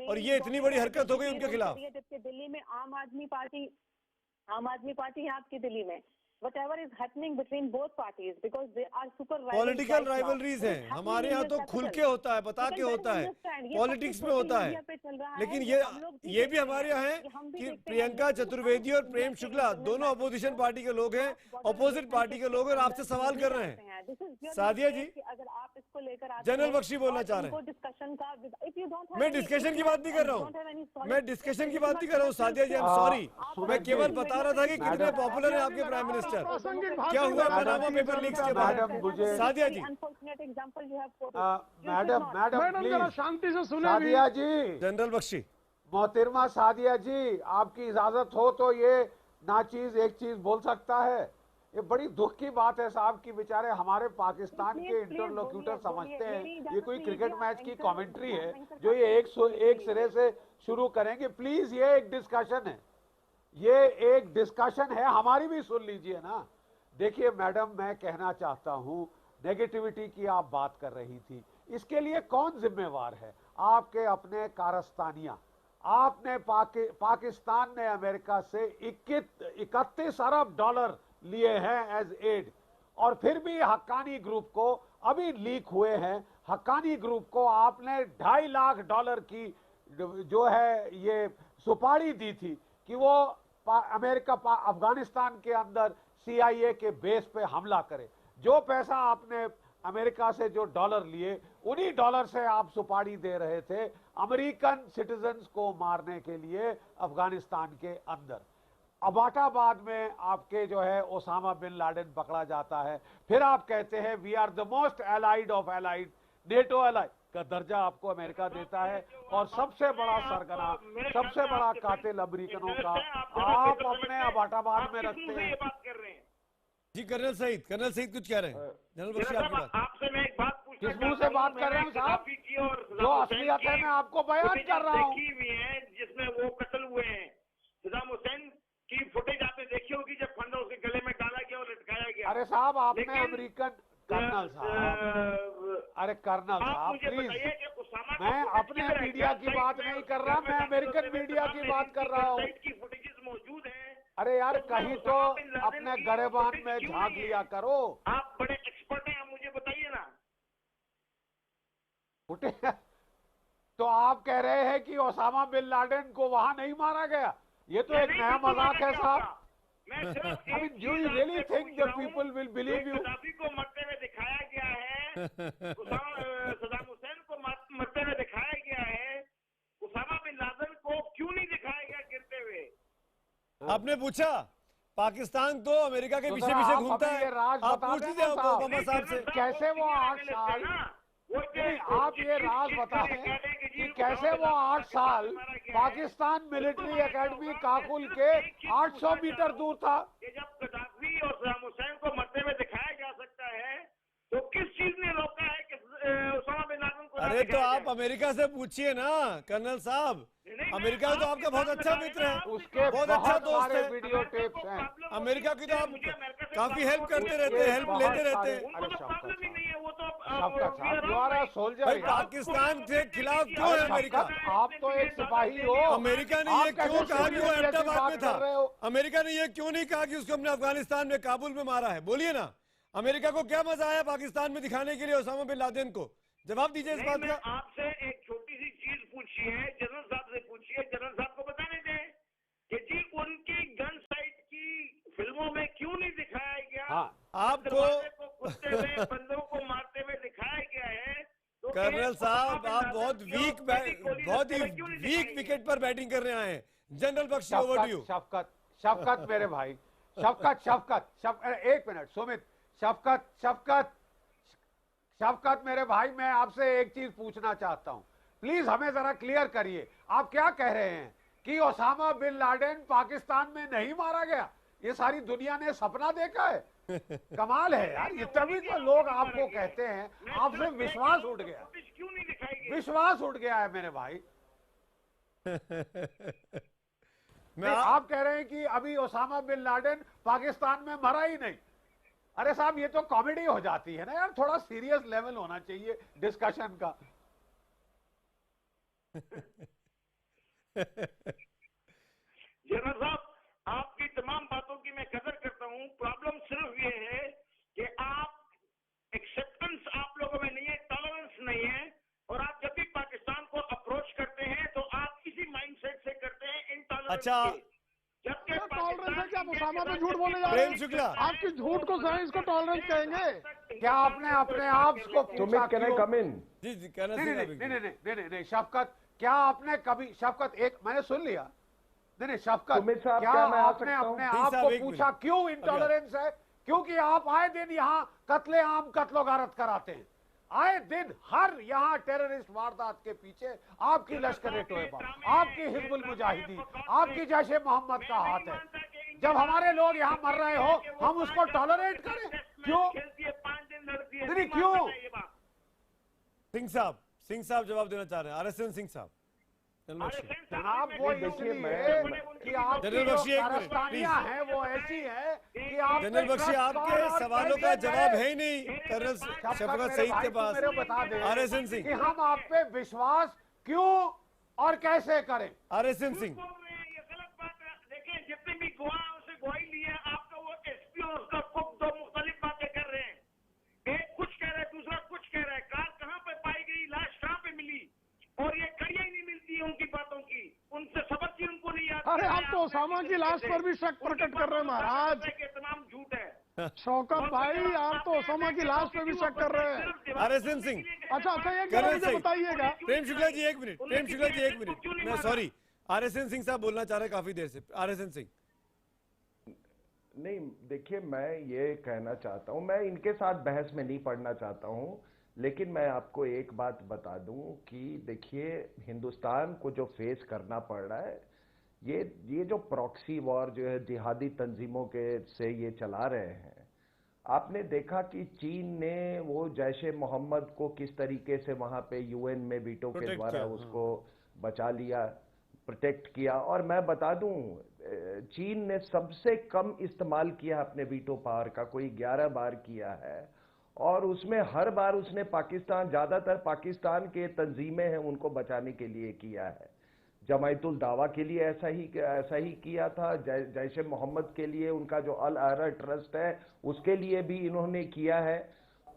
और ये इतनी बड़ी हरकत हो गई उनके खिलाफ। जबकि दिल्ली में आम आदमी पार्टी है आपकी दिल्ली में। Whatever is happening between both parties, because they are super political rivalries हैं हमारे यहाँ, तो खुल के होता है, बता के होता है, पॉलिटिक्स में होता है। लेकिन ये भी हमारे यहाँ है कि प्रियंका चतुर्वेदी और प्रेम शुक्ला दोनों अपोजिशन पार्टी के लोग हैं, अपोजिट पार्टी के लोग हैं, और आपसे सवाल कर रहे हैं। सादिया जी, अगर आप इसको लेकर जनरल बख्शी बोलना चाह रहे हैं। डिस्कशन का, मैं डिस्कशन की बात नहीं कर रहा हूँ, मैं डिस्कशन की बात नहीं कर रहा हूँ। Sadia ji, I am sorry, मैं केवल बता रहा था कि कितने पॉपुलर है आपके प्राइम मिनिस्टर। क्या हुआ पनामा पेपर लीक्स के बाद? सादिया जी, मैडम शांति से सुने। सादिया जी, जनरल बख्शी, मोहतरमा सादिया जी, आपकी इजाजत हो तो ये नाचीज एक चीज बोल सकता है। ये बड़ी दुख की बात है साहब कि बेचारे हमारे पाकिस्तान के इंटरलोक्यूटर समझते हैं ये कोई क्रिकेट मैच की कमेंट्री है जो ये एक सिरे से शुरू करेंगे। प्लीज, ये एक डिस्कशन है, ये एक डिस्कशन है, हमारी भी सुन लीजिए ना। देखिए मैडम, मैं कहना चाहता हूं, नेगेटिविटी की आप बात कर रही थी, इसके लिए कौन जिम्मेवार है? आपके अपने कारस्तानिया। आपने पाकिस्तान ने अमेरिका से 31 अरब डॉलर लिए हैं एज एड, और फिर भी हक्कानी ग्रुप को, अभी लीक हुए हैं, हक्कानी ग्रुप को आपने $2.5 लाख की जो है ये सुपारी दी थी कि वो अमेरिका अफगानिस्तान के अंदर CIA के बेस पे हमला करे। जो पैसा आपने अमेरिका से जो डॉलर लिए, उन्हीं डॉलर से आप सुपारी दे रहे थे अमेरिकन सिटीजन्स को मारने के लिए अफगानिस्तान के अंदर। अबाटाबाद में आपके जो है ओसामा बिन लादेन पकड़ा जाता है, फिर आप कहते हैं we are the most allied of allied, NATO allied का दर्जा आपको अमेरिका देता है, और सबसे बड़ा सरगना, सबसे बड़ा कातिल अमेरिकनों का आप अपने अबाटाबाद में रखते हैं। जी कर्नल सईद कुछ कह रहे हैं। जनरल बख्शी, आपकी बात। आपसे मैं एक बात पूछना, किस मुंह से बात कर रहे हैं साहब? जो असलियत है मैं आपको बयान कर रहा हूँ। जिसमें वो कत्ल हुए हैं, सद्दाम हुसैन की फुटेज आपने देखी होगी जब फंडा उसके गले में डाला गया और लटकाया गया। अरे साहब, आपने अमेरिकन कर्नल साहब, अरे कर्नल साहब प्लीज, मैं अपने मीडिया की बात नहीं कर रहा, मैं अमेरिकन मीडिया की बात कर रहा हूँ। मौजूद है। अरे यार, कहीं तो अपने गरेबान में झांक लिया करो। आप बड़े एक्सपर्ट हैं, आप मुझे बताइए ना। फुटे तो आप कह रहे हैं कि ओसामा बिन लादेन को वहां नहीं मारा गया? ये तो एक नया मजाक है साहब। I mean, do you really think the people will believe you? Gaddafi को मरते हुए दिखाया गया है, सदाम हुसैन को मरते हुए दिखाया गया है, उसामा बिन लादेन को क्यों नहीं दिखाया गया गिरते हुए? आपने पूछा, पाकिस्तान तो अमेरिका के पीछे पीछे घूमता है। आप पूछ लीजिए ओबामा साहब से, कैसे वो 8 साल, आप ये राज बताएं कि कैसे वो 8 साल पाकिस्तान मिलिट्री एकेडमी काकुल के 800 मीटर दूर था। जब गद्दाफी और सदाम हुसैन को मरते हुए दिखाया जा सकता है, तो किस चीज ने रोका है कि उसामा बिन लादेन को? अरे तो आप अमेरिका से पूछिए ना कर्नल साहब, अमेरिका तो आपका बहुत अच्छा मित्र है, उसके बहुत अच्छा दोस्त है। वीडियो टेप्स हैं। अमेरिका की तो आप काफी हेल्प करते रहते हैं, हेल्प लेते रहते हैं। भाई पाकिस्तान के खिलाफ क्यों है अमेरिका? आप तो एक सिपाही हो। अमेरिका ने ये क्यों कहा कि वो अहमदाबाद में था? अमेरिका ने ये क्यों नहीं कहा कि उसको हमने अफगानिस्तान में काबुल में मारा है? बोलिए ना, अमेरिका को क्या मजा आया पाकिस्तान में दिखाने के लिए ओसामा बिन लादेन को? जवाब दीजिए इस बात का। आपसे एक छोटी सी चीज पूछी है, जनरल साहब से पूछिए, जनरल साहब को बताने दें कि जी उनकी गन साइट की फिल्मों में क्यों नहीं दिखाया गया? हाँ, आपको कुत्ते हुए बंदों को मारते हुए दिखाया गया है। तो कर्नल साहब आप बहुत ही वीक विकेट पर बैटिंग करने आए हैं। General Bakshi, over to you. Shafqat मेरे भाई, शफकत एक मिनट सुमित, शफकत मेरे भाई, मैं आपसे एक चीज पूछना चाहता हूं, प्लीज हमें जरा क्लियर करिए। आप क्या कह रहे हैं कि ओसामा बिन लादेन पाकिस्तान में नहीं मारा गया? ये सारी दुनिया ने सपना देखा है? कमाल है यार, ये तभी तो लोग आपको कहते हैं, आपसे विश्वास उठ गया, विश्वास उठ गया है मेरे भाई। आप कह रहे हैं कि अभी ओसामा बिन लादेन पाकिस्तान में मरा ही नहीं। अरे साहब, ये तो कॉमेडी हो जाती है ना यार, थोड़ा सीरियस लेवल होना चाहिए डिस्कशन का। जनरल साहब, आपकी तमाम बातों की मैं कदर करता हूं। प्रॉब्लम सिर्फ ये है कि आप एक्सेप्टेंस आप लोगों में नहीं है, टॉलरेंस नहीं है, और आप जब भी पाकिस्तान को अप्रोच करते हैं तो आप इसी माइंडसेट से करते हैं, इनटॉलरेंस। अच्छा, जबकि टॉलरेंस है क्या? उसामा पे झूठ बोले जा रहे हैं। शुक्ला, आपकी झूठ को सही इसको टॉलरेंस कहेंगे क्या? आपने अपने आप को पूछा क्यों? जी जी नहीं, शफकत, क्या आपने कभी, शफकत एक मैंने सुन लिया, नहीं शफकत, क्या आपने अपने आप को पूछा क्यों इंटॉलरेंस है? क्योंकि आप आए दिन यहाँ कत्लेआम, कत्लो-गारत कराते हैं, आए दिन हर यहाँ टेररिस्ट वारदात के पीछे आपकी लश्कर-ए-तोयबा, आपकी हिजबुल मुजाहिदीन, आपकी जैश मोहम्मद का हाथ है। जब हमारे लोग यहाँ मर रहे हो, हम उसको टॉलरेट करें? क्यों? नहीं, क्यों? सिंह साहब जवाब देना चाह रहे हैं। RSN सिंह साहब। जनाब, वो इसलिए कि आपकी जो कारस्तानियां हैं वो ऐसी है कि आप जनरल बख्शी, आपके सवालों का जवाब है ही नहीं कर्नल शफकत सईद के पास। बता दें RSN सिंह कि हम आप पे विश्वास क्यों और कैसे करें? RSN सिंह, ये गलत बात है। देखिए, जितने भी गवाह उसे गवाही ली है, आपका वो SP और उसका कुक दो मुख्तलिफ बातें कर रहे हैं। एक कुछ कह रहा है, दूसरा कुछ कह रहा है। कार कहाँ पे पाई गई, लाश कहाँ पे मिली, और ये कड़ियां ही नहीं मिलती है उनकी बातों की, उनसे सबक ही उनको नहीं याद। अरे आप तो ओसामा की लाश पर भी शक प्रकट कर रहे हैं महाराज। तमाम झूठ है शौकत भाई, आप तो ओसामा की लाश पे भी शक कर रहे हैं। RSN सिंह, अच्छा, एक जरा मुझे बताइएगा। प्रेम शुक्ला जी एक मिनट, मैं सॉरी, RSN सिंह साहब बोलना चाह रहे हैं काफी देर से। RSN सिंह, नहीं देखिए, मैं ये कहना चाहता हूं, मैं इनके साथ बहस में नहीं पड़ना चाहता हूं, लेकिन मैं आपको एक बात बता दूं कि देखिए, हिंदुस्तान को जो फेस करना पड़ रहा है, ये जो प्रॉक्सी वॉर जो है जिहादी तंजीमों के से ये चला रहे हैं, आपने देखा कि चीन ने वो जैश मोहम्मद को किस तरीके से वहां पे UN में वीटो के द्वारा उसको बचा लिया, प्रोटेक्ट किया। और मैं बता दूं, चीन ने सबसे कम इस्तेमाल किया अपने वीटो पावर का, कोई 11 बार किया है, और उसमें हर बार उसने पाकिस्तान, ज्यादातर पाकिस्तान के तंजीमें हैं उनको बचाने के लिए किया है। जमायतुल दावा के लिए ऐसा ही किया था, जैश मोहम्मद के लिए उनका जो अल अहरा ट्रस्ट है उसके लिए भी इन्होंने किया है।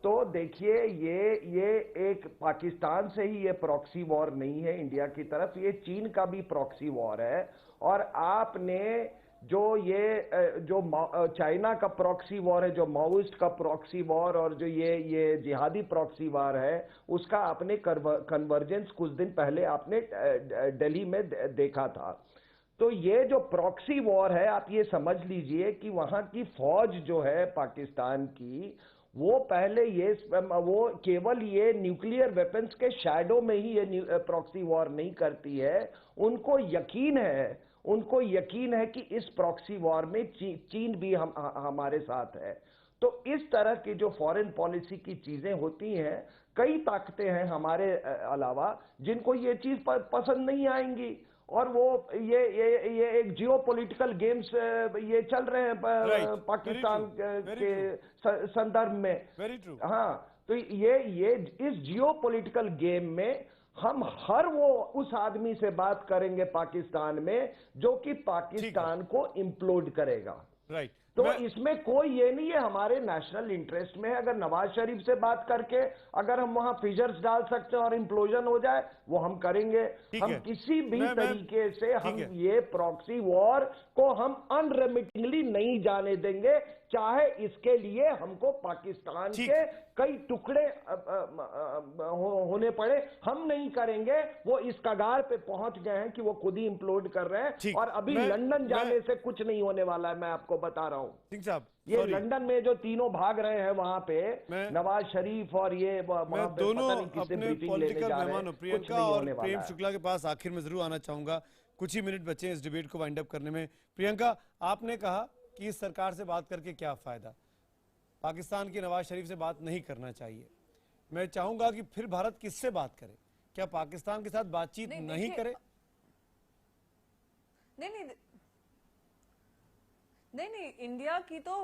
तो देखिए ये एक पाकिस्तान से ही ये प्रॉक्सी वॉर नहीं है इंडिया की तरफ, ये चीन का भी प्रॉक्सी वॉर है। और आपने जो चाइना का प्रॉक्सी वॉर है, जो माओइस्ट का प्रॉक्सी वॉर और जो ये जिहादी प्रॉक्सी वॉर है, उसका आपने कन्वर्जेंस कुछ दिन पहले आपने दिल्ली में देखा था। तो ये जो प्रॉक्सी वॉर है, आप ये समझ लीजिए कि वहां की फौज जो है पाकिस्तान की, वो पहले वो केवल ये न्यूक्लियर वेपन्स के शैडो में ही ये प्रॉक्सी वॉर नहीं करती है। उनको यकीन है कि इस प्रॉक्सी वॉर में चीन भी हमारे साथ है। तो इस तरह की जो फॉरेन पॉलिसी की चीजें होती हैं, कई ताकतें हैं हमारे अलावा जिनको ये चीज पसंद नहीं आएंगी, और वो ये एक जियोपॉलिटिकल गेम्स ये चल रहे हैं पाकिस्तान के संदर्भ में। हाँ, तो ये इस जियोपॉलिटिकल गेम में हम हर वो उस आदमी से बात करेंगे पाकिस्तान में जो कि पाकिस्तान को इम्प्लोड करेगा। राइट। तो इसमें कोई ये नहीं है, हमारे नेशनल इंटरेस्ट में है। अगर नवाज शरीफ से बात करके अगर हम वहां फिगर्स डाल सकते हैं और इम्प्लोजन हो जाए, वो हम करेंगे। हम किसी भी तरीके से हम ये प्रॉक्सी वॉर को हम अनरेमिटिंगली नहीं जाने देंगे, चाहे इसके लिए हमको पाकिस्तान के कई टुकड़े होने पड़े, हम नहीं करेंगे। वो इस कगार पे पहुंच गए हैं कि वो खुद ही इम्प्लोड कर रहे हैं, और अभी लंदन जाने से कुछ नहीं होने वाला है, मैं आपको बता रहा हूं। सिंह साहब, ये लंदन में जो तीनों भाग रहे हैं वहां पे, नवाज शरीफ और ये मैं दोनों अपने पॉलिटिकल मेहमान प्रियंका और प्रेम शुक्ला के पास आखिर में जरूर आना चाहूंगा। कुछ ही मिनट बचे इस डिबेट को वाइंड अप करने में। प्रियंका, आपने कहा कि इस सरकार से बात करके क्या फायदा, पाकिस्तान की नवाज शरीफ से बात नहीं करना चाहिए। मैं चाहूंगा कि फिर भारत किससे बात करे? क्या पाकिस्तान के साथ बातचीत नहीं करे? नहीं, इंडिया की तो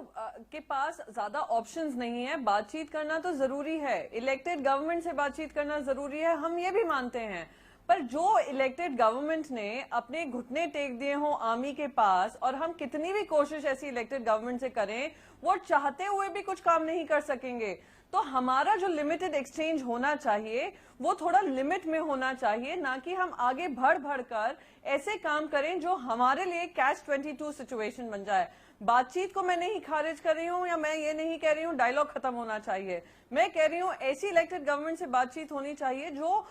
के पास ज्यादा ऑप्शंस नहीं है। बातचीत करना तो जरूरी है, इलेक्टेड गवर्नमेंट से बातचीत करना जरूरी है, हम ये भी मानते हैं। पर जो इलेक्टेड गवर्नमेंट ने अपने घुटने टेक दिए हों आर्मी के पास, और हम कितनी भी कोशिश ऐसी इलेक्टेड गवर्नमेंट से करें, वो चाहते हुए भी कुछ काम नहीं कर सकेंगे। तो हमारा जो लिमिटेड एक्सचेंज होना चाहिए वो थोड़ा लिमिट में होना चाहिए, ना कि हम आगे बढ़ कर ऐसे काम करें जो हमारे लिए कैच 22 सिचुएशन बन जाए। बातचीत को मैं नहीं खारिज कर रही हूं, या मैं ये नहीं कह रही हूं डायलॉग खत्म होना चाहिए। मैं कह रही हूं ऐसी इलेक्टेड गवर्नमेंट से बातचीत होनी चाहिए जो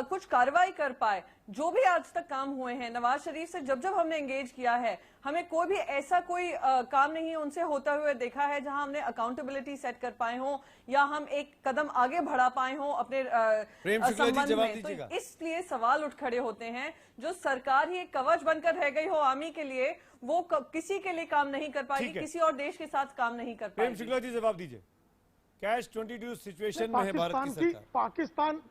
कुछ कार्रवाई कर पाए। जो भी आज तक काम हुए हैं नवाज शरीफ से जब हमने एंगेज किया है, हमें कोई भी ऐसा कोई काम नहीं उनसे होता हुए देखा है जहां हमने अकाउंटेबिलिटी सेट कर पाए हों, या हम एक कदम आगे बढ़ा पाए हों अपने संबंध में। तो इसलिए सवाल उठ खड़े होते हैं, जो सरकार ही एक कवच बनकर रह गई हो आर्मी के लिए, वो किसी के लिए काम नहीं कर पाएगी, किसी और देश के साथ काम नहीं कर पाएगी। शुक्ला जी जवाब दीजिए। कैश 22 सिचुएशन में है भारत की सरकार। पाकिस्तान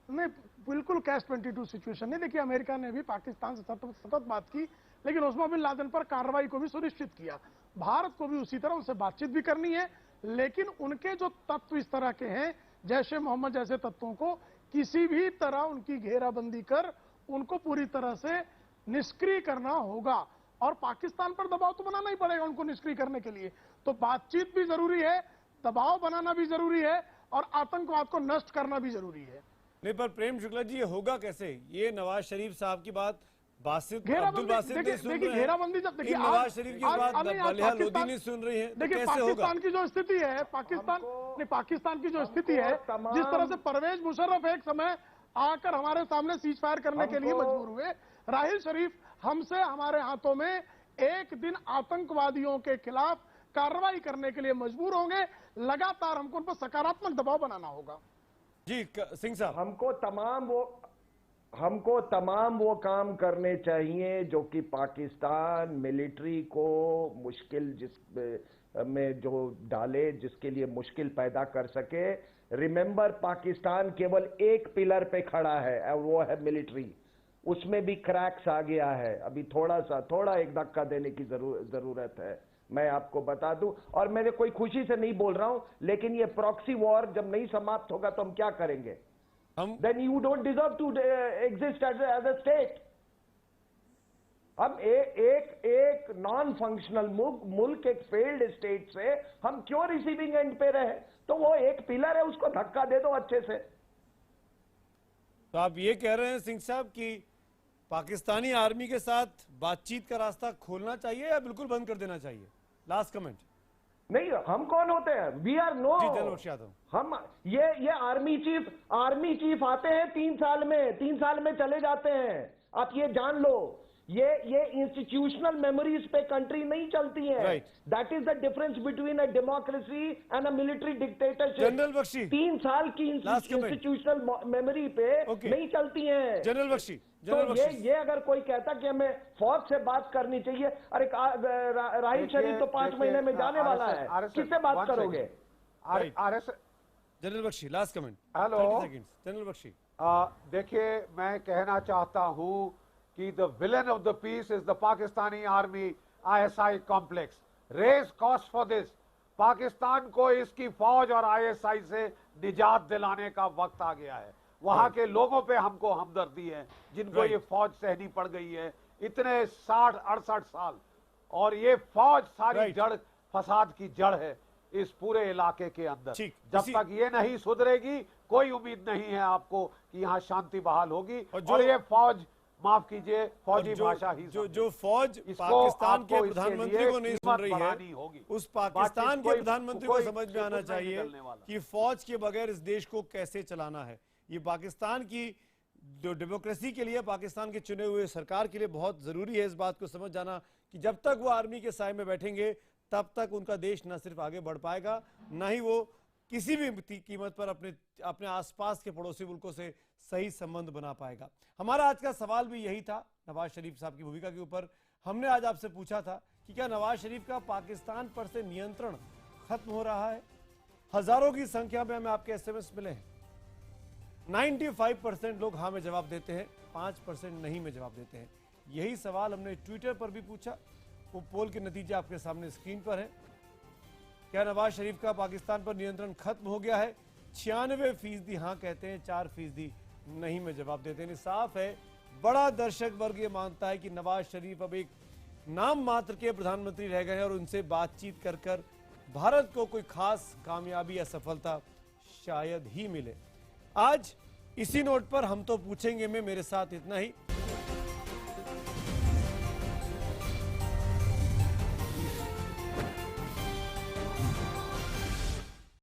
में बिल्कुल कैश 22 सिचुएशन नहीं। देखिए, अमेरिका ने भी पाकिस्तान से सतत बात की, लेकिन ओसामा बिन लादेन पर कार्रवाई को भी सुनिश्चित किया। भारत को भी उसी तरह उनसे बातचीत भी करनी है, लेकिन उनके जो तत्व इस तरह के हैं, जैसे मोहम्मद जैसे तत्वों को किसी भी तरह उनकी घेराबंदी कर उनको पूरी तरह से निष्क्रिय करना होगा, और पाकिस्तान पर दबाव तो बनाना ही पड़ेगा उनको निष्क्रिय करने के लिए। तो बातचीत भी जरूरी है, दबाव बनाना भी जरूरी है, और आतंकवाद को नष्ट करना भी जरूरी है। नहीं, पर प्रेम शुक्ला जी, ये होगा कैसे? ये नवाज शरीफ साहब की बात अब्दुल बासित नहीं सुन रहे हैं, घेराबंदी जब देखिए नवाज शरीफ की बात मलिहा लोधी नहीं सुन रही है, देखिए पाकिस्तान की जो स्थिति है, पाकिस्तान की जो स्थिति है, जिस तरह से परवेज मुशर्रफ एक समय आकर हमारे सामने सीज फायर करने के लिए मजबूर हुए, राहिल शरीफ हमसे हमारे हाथों में एक दिन आतंकवादियों के खिलाफ कार्रवाई करने के लिए मजबूर होंगे। लगातार हमको उन पर सकारात्मक दबाव बनाना होगा। जी सिंह साहब, हमको तमाम वो काम करने चाहिए जो कि पाकिस्तान मिलिट्री को मुश्किल में जो डाले, जिसके लिए मुश्किल पैदा कर सके। रिमेंबर, पाकिस्तान केवल एक पिलर पे खड़ा है और वो है मिलिट्री। उसमें भी क्रैक्स आ गया है, अभी थोड़ा एक धक्का देने की जरूरत है, मैं आपको बता दूं। और मेरे कोई खुशी से नहीं बोल रहा हूं, लेकिन ये प्रॉक्सी वॉर जब नहीं समाप्त होगा तो हम क्या करेंगे? Then you don't deserve to exist as a state. हम एक नॉन फंक्शनल मुल्क, एक फेल्ड स्टेट से हम क्यों रिसीविंग एंड पे रहे? तो वो एक पिलर है, उसको धक्का दे दो अच्छे से। तो आप ये कह रहे हैं सिंह साहब कि पाकिस्तानी आर्मी के साथ बातचीत का रास्ता खोलना चाहिए या बिल्कुल बंद कर देना चाहिए? Last comment. नहीं, हम कौन होते हैं? We are no. हम ये आर्मी चीफ आते हैं 3 साल में चले जाते हैं। आप ये जान लो, ये इंस्टीट्यूशनल मेमोरीज पे कंट्री नहीं चलती है। That is the difference between a democracy and a military dictatorship. General Bakshi, 3 साल की इंस्टीट्यूशनल मेमोरी पे नहीं चलती है। जनरल बख्शी, तो ये अगर कोई कहता कि हमें फौज से बात करनी चाहिए, अरे राहिल शरीफ तो 5 महीने में जाने वाला है, किससे बात करोगे? General Bakshi, last comment. Hello general Bakshi, देखिए, मैं कहना चाहता हूं कि the villain of the peace is the Pakistani army ISI complex. Raise cost for this. Pakistan को इसकी फौज और ISI से निजात दिलाने का वक्त आ गया है। वहां के लोगों पे हमको हमदर्दी है, जिनको ये फौज सहनी पड़ गई है इतने 60-68 साल, और ये फौज सारी जड़, फसाद की जड़ है इस पूरे इलाके के अंदर। जब तक ये नहीं सुधरेगी, कोई उम्मीद नहीं है आपको कि यहाँ शांति बहाल होगी। और ये फौज, माफ कीजिए, फौजी भाषा ही जो फौज पाकिस्तान के प्रधानमंत्री को नहीं सुन रही है, उस पाकिस्तान के प्रधानमंत्री को समझ में आना चाहिए कि फौज के बगैर इस देश को कैसे चलाना है। ये पाकिस्तान की जो डेमोक्रेसी के लिए, पाकिस्तान के चुने हुए सरकार के लिए बहुत जरूरी है इस बात को समझ जाना कि जब तक वो आर्मी के साए में बैठेंगे तब तक उनका देश न सिर्फ आगे बढ़ पाएगा, न ही वो किसी भी कीमत पर अपने आसपास के पड़ोसी मुल्कों से सही संबंध बना पाएगा। हमारा आज का सवाल भी यही था नवाज शरीफ साहब की भूमिका के ऊपर। हमने आज आपसे पूछा था कि क्या नवाज शरीफ का पाकिस्तान पर से नियंत्रण खत्म हो रहा है? हजारों की संख्या में हमें आपके SMS मिले हैं। 95% लोग हाँ में जवाब देते हैं, 5% नहीं में जवाब देते हैं। यही सवाल हमने ट्विटर पर भी पूछा। वो पोल के नतीजे आपके सामने स्क्रीन पर है। क्या नवाज शरीफ का पाकिस्तान पर नियंत्रण खत्म हो गया है? 96% हाँ कहते हैं, 4% नहीं में जवाब देते हैं। साफ है, बड़ा दर्शक वर्ग ये मानता है कि नवाज शरीफ अब एक नाम मात्र के प्रधानमंत्री रह गए हैं और उनसे बातचीत कर कर भारत को कोई खास कामयाबी या सफलता शायद ही मिले। आज इसी नोट पर हम तो पूछेंगे में मेरे साथ इतना ही।